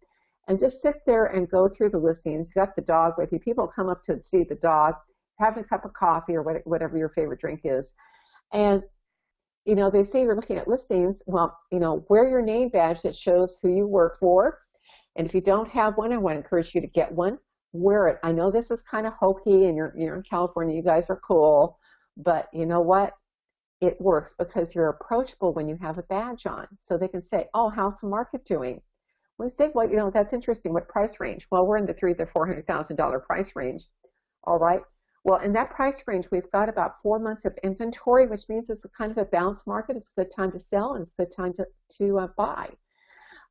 and just sit there and go through the listings. You got the dog with you. People come up to see the dog, having a cup of coffee or whatever your favorite drink is. And, they say you're looking at listings. Well, wear your name badge that shows who you work for. And if you don't have one, I want to encourage you to get one. Wear it. I know this is kind of hokey, and you're in California. You guys are cool. But you know what? It works because you're approachable when you have a badge on. So they can say, oh, how's the market doing? We say, well, that's interesting. What price range? Well, we're in the $300,000 to $400,000 price range. All right. Well, in that price range, we've got about 4 months of inventory, which means it's a kind of a balanced market. It's a good time to sell, and it's a good time to buy.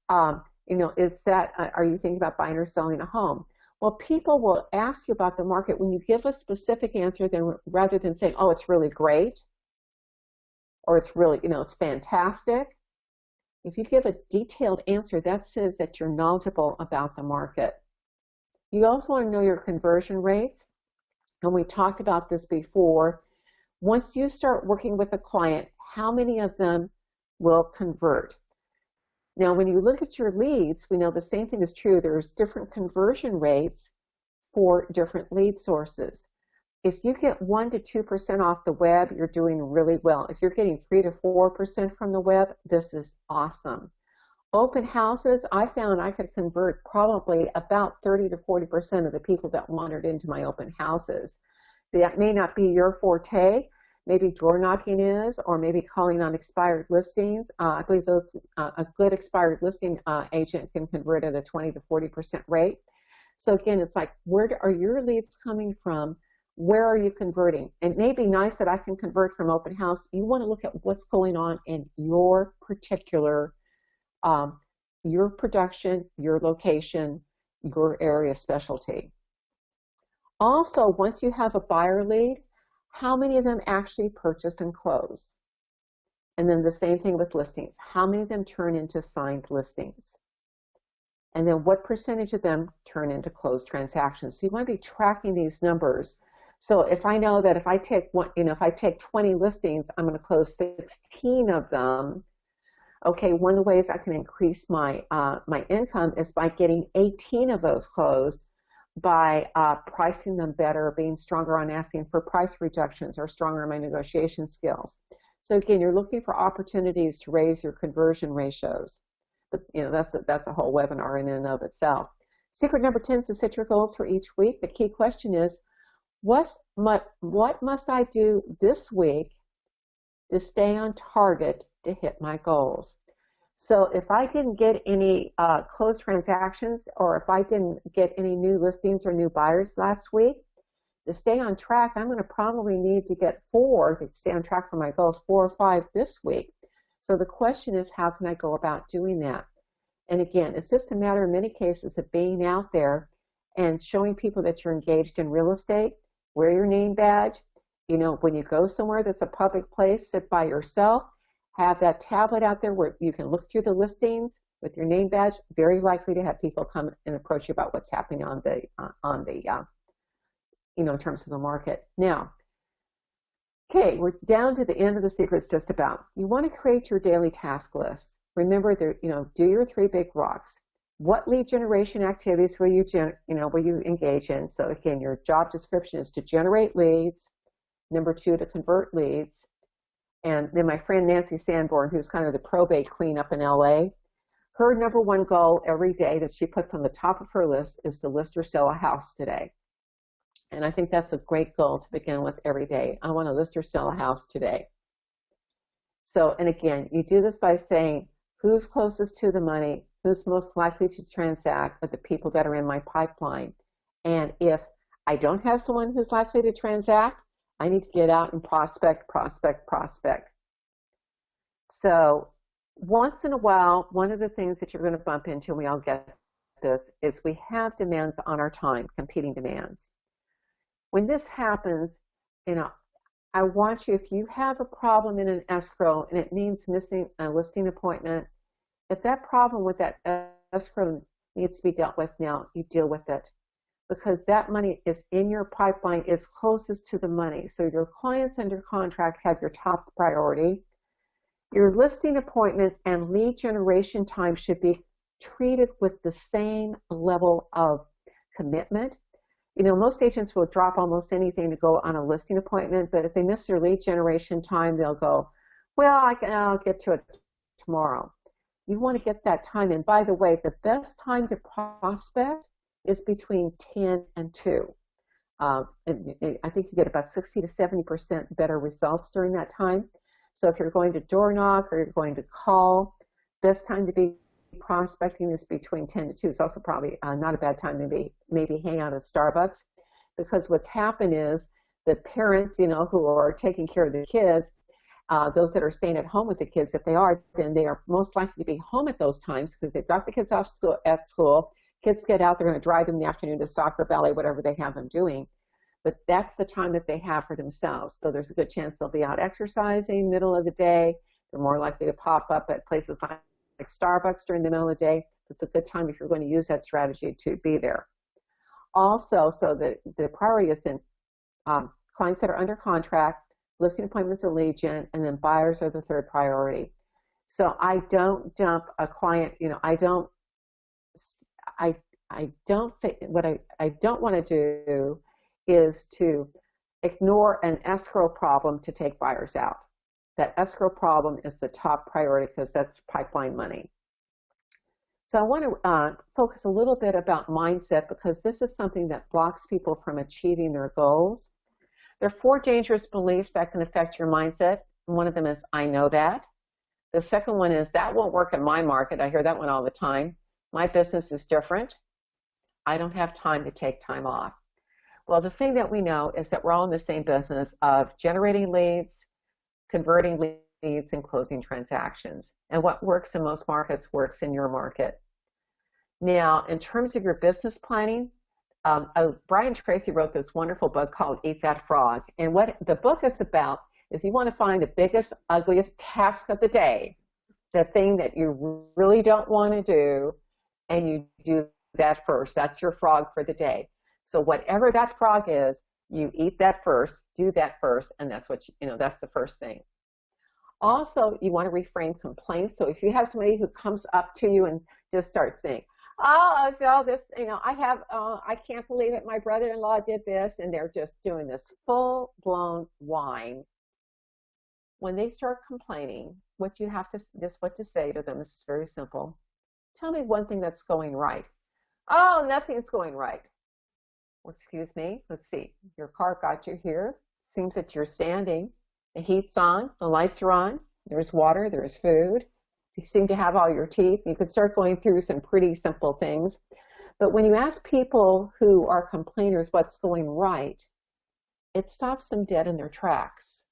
Are you thinking about buying or selling a home? Well, people will ask you about the market when you give a specific answer, rather than saying, oh, it's really great, or it's really, it's fantastic. If you give a detailed answer, that says that you're knowledgeable about the market. You also want to know your conversion rates. And we talked about this before. Once you start working with a client, how many of them will convert? Now, when you look at your leads, we know the same thing is true. There's different conversion rates for different lead sources. If you get 1 to 2% off the web, you're doing really well. If you're getting 3 to 4% from the web, this is awesome. Open houses, I found I could convert probably about 30 to 40% of the people that wandered into my open houses. That may not be your forte. Maybe door knocking is, or maybe calling on expired listings. I believe a good expired listing agent can convert at a 20 to 40% rate. So again, it's like, where are your leads coming from? Where are you converting? It may be nice that I can convert from open house. You want to look at what's going on in your particular your production, your location, your area of specialty. Also, once you have a buyer lead, how many of them actually purchase and close? And then the same thing with listings. How many of them turn into signed listings? And then what percentage of them turn into closed transactions? So you want to be tracking these numbers. So if I know that if I take if I take 20 listings, I'm going to close 16 of them. Okay, one of the ways I can increase my my income is by getting 18 of those closed by pricing them better, being stronger on asking for price reductions, or stronger in my negotiation skills. So again, you're looking for opportunities to raise your conversion ratios. But that's a whole webinar in and of itself. Secret number 10 is to set your goals for each week. The key question is, what must I do this week to stay on target to hit my goals? So if I didn't get any closed transactions, or if I didn't get any new listings or new buyers last week, to stay on track, I'm going to probably need to get 4 to stay on track for my goals, 4 or 5 this week. So the question is, how can I go about doing that? And again, it's just a matter in many cases of being out there and showing people that you're engaged in real estate. Wear your name badge. When you go somewhere that's a public place, sit by yourself. Have that tablet out there where you can look through the listings with your name badge. Very likely to have people come and approach you about what's happening on the in terms of the market. Now, okay, we're down to the end of the secrets just about. You want to create your daily task list. Remember, do your 3 big rocks. What lead generation activities will you engage in? So again, your job description is to generate leads. Number 2, to convert leads. And then my friend Nancy Sanborn, who's kind of the probate queen up in LA, her number 1 goal every day that she puts on the top of her list is to list or sell a house today. And I think that's a great goal to begin with every day. I want to list or sell a house today. So, and again, you do this by saying, who's closest to the money, who's most likely to transact with the people that are in my pipeline. And if I don't have someone who's likely to transact, I need to get out and prospect. So once in a while, one of the things that you're going to bump into, and we all get this, is we have demands on our time, competing demands. When this happens, I want you, if you have a problem in an escrow and it means missing a listing appointment, if that problem with that escrow needs to be dealt with now, you deal with it. Because that money is in your pipeline, is closest to the money. So your clients under contract have your top priority. Your listing appointments and lead generation time should be treated with the same level of commitment. Most agents will drop almost anything to go on a listing appointment, but if they miss their lead generation time, they'll go, well, I'll get to it tomorrow. You want to get that time. And by the way, the best time to prospect is between 10 and 2. And I think you get about 60 to 70% better results during that time. So if you're going to door knock or you're going to call, best time to be prospecting is between 10 to 2. It's also probably not a bad time to maybe hang out at Starbucks, because what's happened is the parents, who are taking care of the kids, those that are staying at home with the kids, if they are, then they are most likely to be home at those times because they've got the kids off at school. Kids get out, they're going to drive them in the afternoon to soccer, ballet, whatever they have them doing. But that's the time that they have for themselves. So there's a good chance they'll be out exercising middle of the day. They're more likely to pop up at places like Starbucks during the middle of the day. It's a good time if you're going to use that strategy to be there. Also, so the priority is in clients that are under contract, listing appointments are legion, and then buyers are the 3rd priority. So I don't dump a client, what I don't want to do is to ignore an escrow problem to take buyers out. That escrow problem is the top priority because that's pipeline money. So I want to focus a little bit about mindset, because this is something that blocks people from achieving their goals. There are 4 dangerous beliefs that can affect your mindset. One of them is, I know that. The second one is, that won't work in my market. I hear that one all the time. My business is different. I don't have time to take time off. Well, the thing that we know is that we're all in the same business of generating leads, converting leads, and closing transactions. And what works in most markets works in your market. Now, in terms of your business planning, Brian Tracy wrote this wonderful book called Eat That Frog. And what the book is about is you want to find the biggest, ugliest task of the day, the thing that you really don't want to do, and you do that first. That's your frog for the day. So whatever that frog is, you eat that first, do that first, and that's what that's the first thing. Also, you want to reframe complaints. So if you have somebody who comes up to you and just starts saying, "Oh, so this, I can't believe it. My brother-in-law did this," and they're just doing this full-blown whine. When they start complaining, what to say to them is very simple. Tell me one thing that's going right. Oh, nothing's going right. Well, excuse me. Let's see. Your car got you here. Seems that you're standing. The heat's on. The lights are on. There's water. There's food. You seem to have all your teeth. You could start going through some pretty simple things. But when you ask people who are complainers what's going right, it stops them dead in their tracks.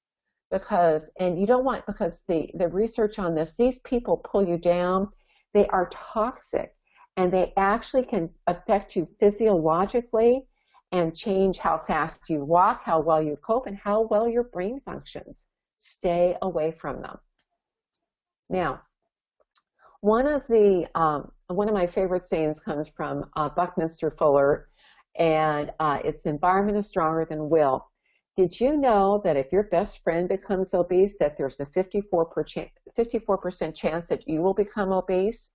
Because the research on this, these people pull you down. They are toxic, and they actually can affect you physiologically and change how fast you walk, how well you cope, and how well your brain functions. Stay away from them. Now, one of my favorite sayings comes from Buckminster Fuller, and it's environment is stronger than will. Did you know that if your best friend becomes obese, that there's a 54% chance that you will become obese?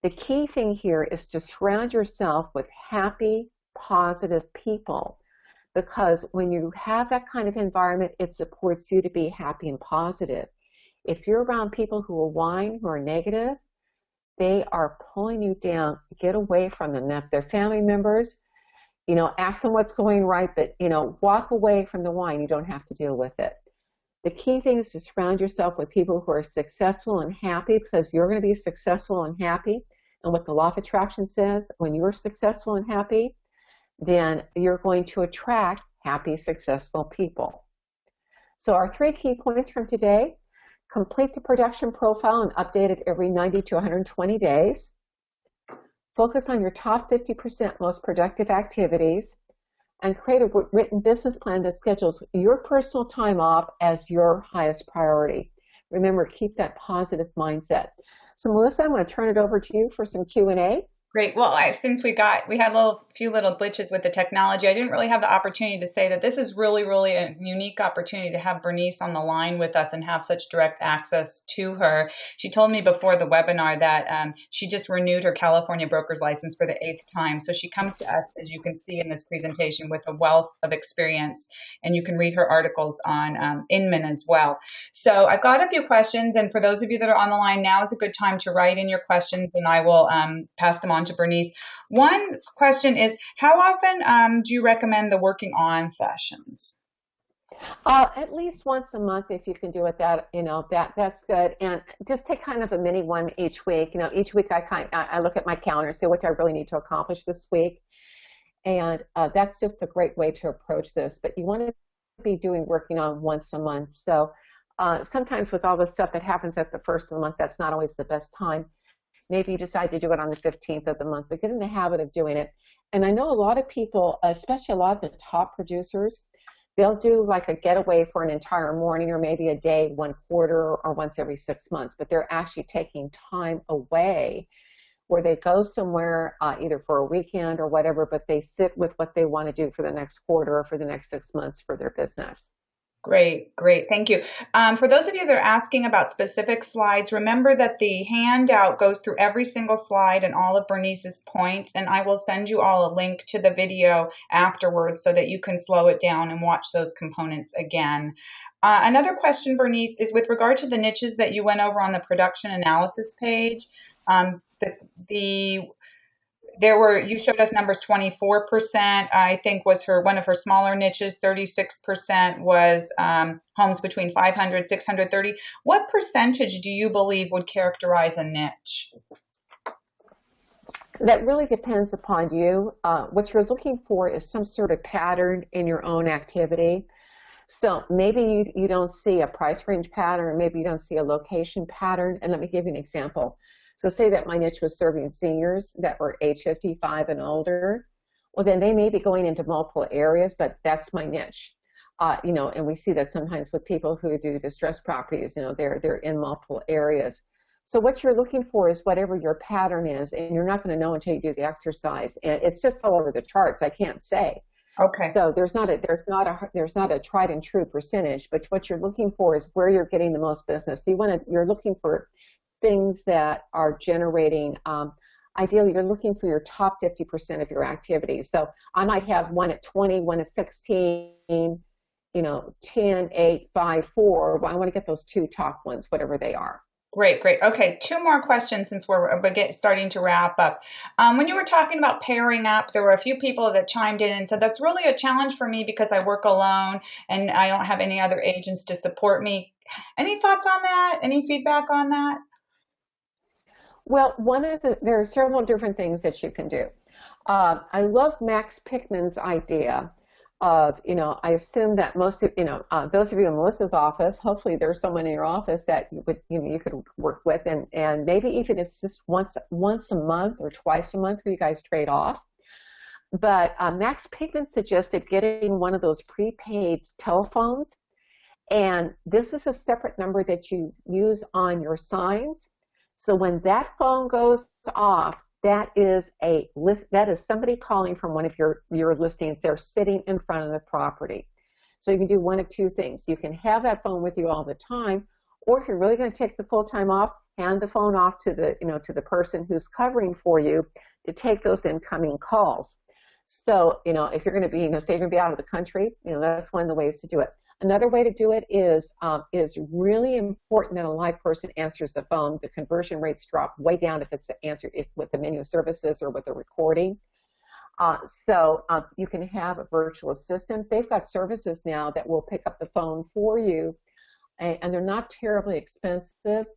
The key thing here is to surround yourself with happy, positive people, because when you have that kind of environment, it supports you to be happy and positive. If you're around people who will whine, who are negative, they are pulling you down. Get away from them. Now, if they're family members, ask them what's going right, but, walk away from the whine. You don't have to deal with it. The key thing is to surround yourself with people who are successful and happy, because you're going to be successful and happy. And what the law of attraction says, when you're successful and happy, then you're going to attract happy, successful people. So our 3 key points from today: complete the production profile and update it every 90 to 120 days. Focus on your top 50% most productive activities, and create a written business plan that schedules your personal time off as your highest priority. Remember, keep that positive mindset. So Melissa, I'm going to turn it over to you for some Q&A. Great. Well, since we had a few little glitches with the technology, I didn't really have the opportunity to say that this is really, really a unique opportunity to have Bernice on the line with us and have such direct access to her. She told me before the webinar that she just renewed her California broker's license for the 8th time. So she comes to us, as you can see in this presentation, with a wealth of experience, and you can read her articles on Inman as well. So I've got a few questions, and for those of you that are on the line, now is a good time to write in your questions, and I will pass them on to Bernice. One question is, how often do you recommend the working on sessions? At least once a month, if you can do it. That's good. And just take kind of a mini one each week. Each week I look at my calendar, see what I really need to accomplish this week, and that's just a great way to approach this. But you want to be working on once a month. So sometimes with all the stuff that happens at the first of the month, that's not always the best time. Maybe you decide to do it on the 15th of the month, but get in the habit of doing it. And I know a lot of people, especially a lot of the top producers, they'll do like a getaway for an entire morning, or maybe a day, 1 quarter, or once every 6 months, but they're actually taking time away where they go somewhere either for a weekend or whatever, but they sit with what they want to do for the next quarter or for the next 6 months for their business. Great. Thank you. For those of you that are asking about specific slides, remember that the handout goes through every single slide and all of Bernice's points, and I will send you all a link to the video afterwards so that you can slow it down and watch those components again. Another question, Bernice, is with regard to the niches that you went over on the production analysis page. You showed us numbers. 24%, I think, was one of her smaller niches. 36% was homes between 500, 630. What percentage do you believe would characterize a niche? That really depends upon you. What you're looking for is some sort of pattern in your own activity. So maybe you don't see a price range pattern, or maybe you don't see a location pattern. And let me give you an example. So say that my niche was serving seniors that were age 55 and older. Well, then they may be going into multiple areas, but that's my niche. And we see that sometimes with people who do distressed properties, they're in multiple areas. So what you're looking for is whatever your pattern is, and you're not going to know until you do the exercise. And it's just all over the charts. I can't say. Okay. So there's not a tried and true percentage, but what you're looking for is where you're getting the most business. So you're looking for things that are generating. Ideally, you're looking for your top 50% of your activity. So I might have one at 20, one at 16, 10, 8, 5, 4. Well, I want to get those two top ones, whatever they are. Great, great. Okay, two more questions since we're starting to wrap up. When you were talking about pairing up, there were a few people that chimed in and said, that's really a challenge for me because I work alone and I don't have any other agents to support me. Any thoughts on that? Any feedback on that? Well, there are several different things that you can do. I love Max Pickman's idea of, I assume that most of, those of you in Melissa's office, hopefully there's someone in your office that you could work with, and maybe even if it's just once a month or twice a month where you guys trade off. But Max Pickman suggested getting one of those prepaid telephones, and this is a separate number that you use on your signs. So when that phone goes off, that is somebody calling from one of your listings. They're sitting in front of the property. So you can do one of two things. You can have that phone with you all the time, or if you're really going to take the full time off, hand the phone off to the person who's covering for you to take those incoming calls. So, if you're going to be, say you're going to be out of the country, that's one of the ways to do it. Another way to do it is really important that a live person answers the phone. The conversion rates drop way down if it's answered with the menu services or with the recording. So you can have a virtual assistant. They've got services now that will pick up the phone for you, and they're not terribly expensive.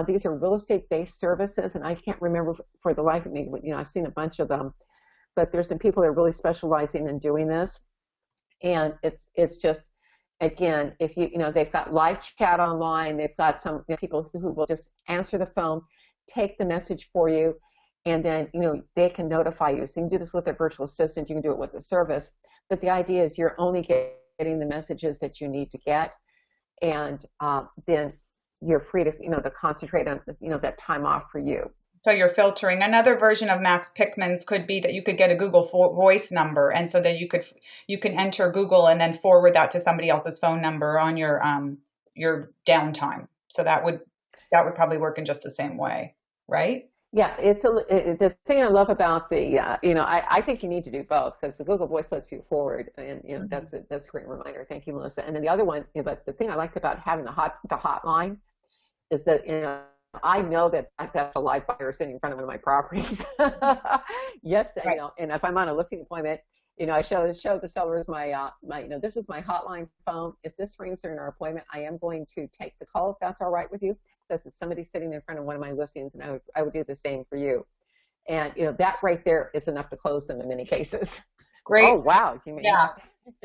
These are real estate-based services, and I can't remember for the life of me. I've seen a bunch of them, but there's some people that are really specializing in doing this, and it's just. Again, if they've got live chat online, they've got some people who will just answer the phone, take the message for you, and then they can notify you. So you can do this with a virtual assistant, you can do it with the service, but the idea is you're only getting the messages that you need to get, and then you're free to concentrate on that time off for you. So you're filtering. Another version of Max Pickman's could be that you could get a Google voice number, and so that you can enter Google and then forward that to somebody else's phone number on your downtime. So that would probably work in just the same way, right? Yeah, the thing I love about I think you need to do both because the Google Voice lets you forward, and that's a great reminder. Thank you, Melissa. And then the other one, but the thing I like about having the hotline is that I know that that's a live buyer sitting in front of one of my properties. Yes, right. And if I'm on a listing appointment, I show the sellers my this is my hotline phone. If this rings during our appointment, I am going to take the call if that's all right with you. Because it's somebody sitting in front of one of my listings, and I would do the same for you. And that right there is enough to close them in many cases. Great. Oh wow! Yeah.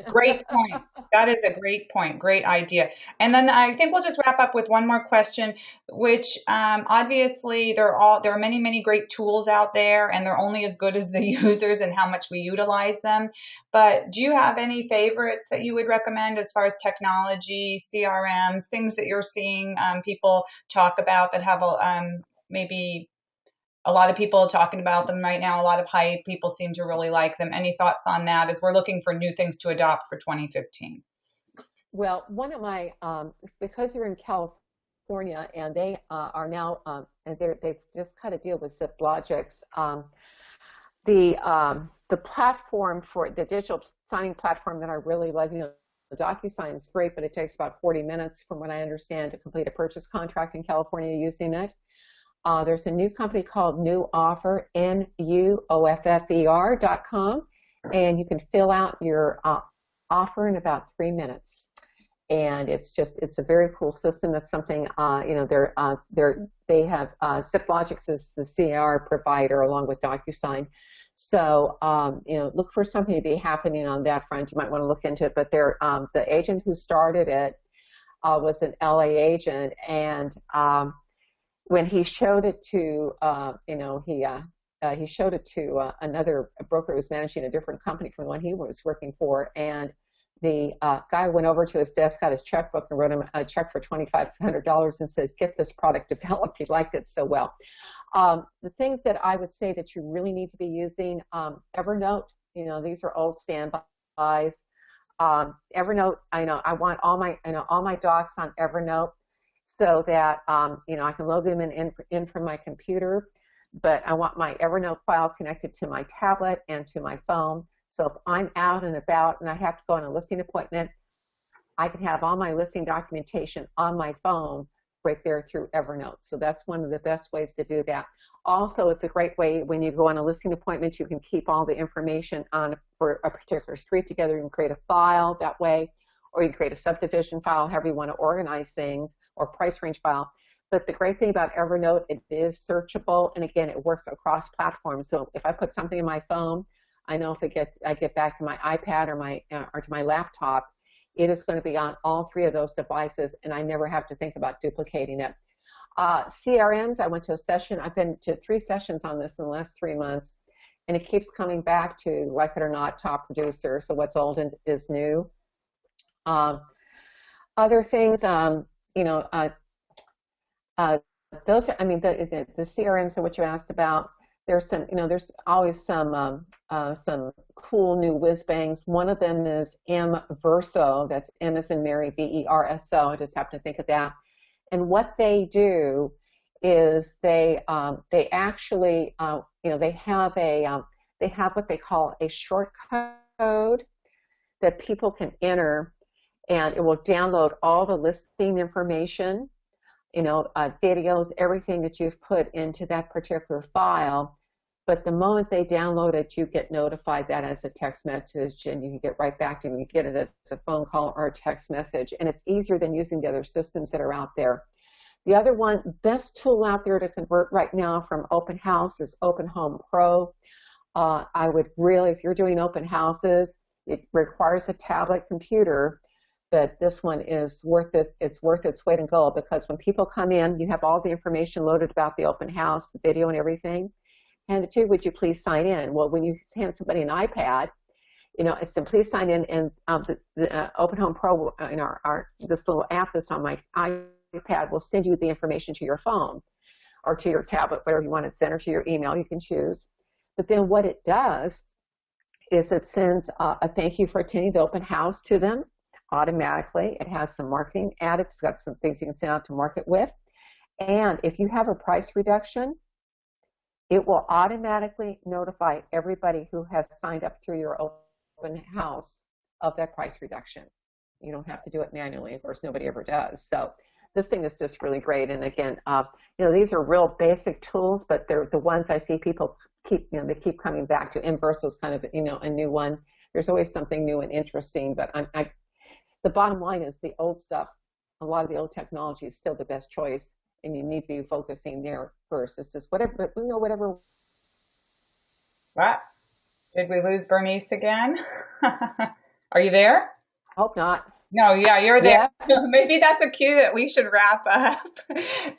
Great point. That is a great point. Great idea. And then I think we'll just wrap up with one more question, which obviously there are many, many great tools out there, and they're only as good as the users and how much we utilize them. But do you have any favorites that you would recommend as far as technology, CRMs, things that you're seeing people talk about that have maybe a lot of people talking about them right now, a lot of hype. People seem to really like them. Any thoughts on that as we're looking for new things to adopt for 2015? Well, one of my, because you're in California and they are now, and they've just cut a deal with ZipLogix, the platform for the digital signing platform that I really love, the DocuSign is great, but it takes about 40 minutes from what I understand to complete a purchase contract in California using it. There's a new company called New Offer, NUOFFER.com, and you can fill out your offer in about 3 minutes. And it's a very cool system. That's something, they have ZipLogix is the CAR provider along with DocuSign. So, look for something to be happening on that front. You might want to look into it. But the agent who started it was an LA agent, and when he showed it to, he showed it to another broker who was managing a different company from the one he was working for, and the guy went over to his desk, got his checkbook, and wrote him a check for $2,500 and says, "Get this product developed." He liked it so well. The things that I would say that you really need to be using, Evernote. These are old standbys. Evernote. I want all my docs on Evernote so that I can load them in from my computer. But I want my Evernote file connected to my tablet and to my phone. So if I'm out and about and I have to go on a listing appointment, I can have all my listing documentation on my phone right there through Evernote. So that's one of the best ways to do that. Also, it's a great way when you go on a listing appointment, you can keep all the information for a particular street together. You can create a file that way, or you can create a subdivision file, however you want to organize things, or price range file. But the great thing about Evernote, it is searchable, and again, it works across platforms. So if I put something in my phone, I know if I get back to my iPad or to my laptop, it is going to be on all three of those devices, and I never have to think about duplicating it. CRMs, I went to a session. I've been to 3 sessions on this in the last 3 months, and it keeps coming back to, like it or not, top producer. So what's old is new. Other things, those are, the CRMs are what you asked about. There's always some cool new whiz bangs. One of them is Mverso. That's M as in Mary, VERSO. I just happen to think of that. And what they do is they actually they have what they call a shortcut code that people can enter, and it will download all the listing information, videos, everything that you've put into that particular file. But the moment they download it, you get notified that as a text message, and you can get right back to it. You get it as a phone call or a text message, and it's easier than using the other systems that are out there. The other one, best tool out there to convert right now from Open House is Open Home Pro. I would really, if you're doing open houses, it requires a tablet computer, but this one is worth this. It's worth its weight in gold, because when people come in, you have all the information loaded about the open house, the video and everything. Hand it to you, would you please sign in? Well, when you hand somebody an iPad, it's to please sign in, and the Open Home Pro, this little app that's on my iPad will send you the information to your phone or to your tablet, whatever you want to send, or to your email, you can choose. But then what it does is it sends a thank you for attending the open house to them automatically. It has some marketing added. It's got some things you can send out to market with. And if you have a price reduction, it will automatically notify everybody who has signed up through your open house of that price reduction. You don't have to do it manually. Of course, nobody ever does. So this thing is just really great. And again, these are real basic tools, but they're the ones I see people they keep coming back to. Inverse is kind of, a new one. There's always something new and interesting, but the bottom line is the old stuff, a lot of the old technology is still the best choice, and you need to be focusing there first. This is whatever. What? Did we lose Bernice again? Are you there? Hope not. No, yeah, you're there. Yes. Maybe that's a cue that we should wrap up.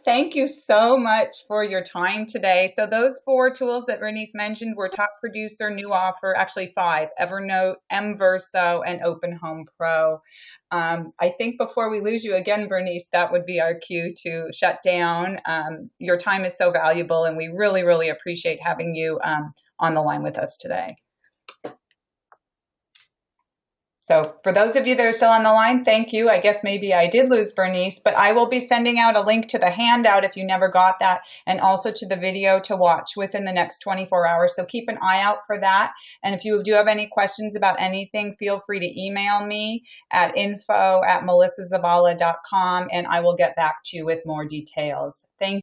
Thank you so much for your time today. So those 4 tools that Bernice mentioned were Top Producer, New Offer, actually 5, Evernote, Mverso, and Open Home Pro. I think before we lose you again, Bernice, that would be our cue to shut down. Your time is so valuable, and we really, really appreciate having you on the line with us today. So for those of you that are still on the line, thank you. I guess maybe I did lose Bernice, but I will be sending out a link to the handout if you never got that, and also to the video to watch within the next 24 hours. So keep an eye out for that. And if you do have any questions about anything, feel free to email me at info@melissazavala.com, and I will get back to you with more details. Thank you.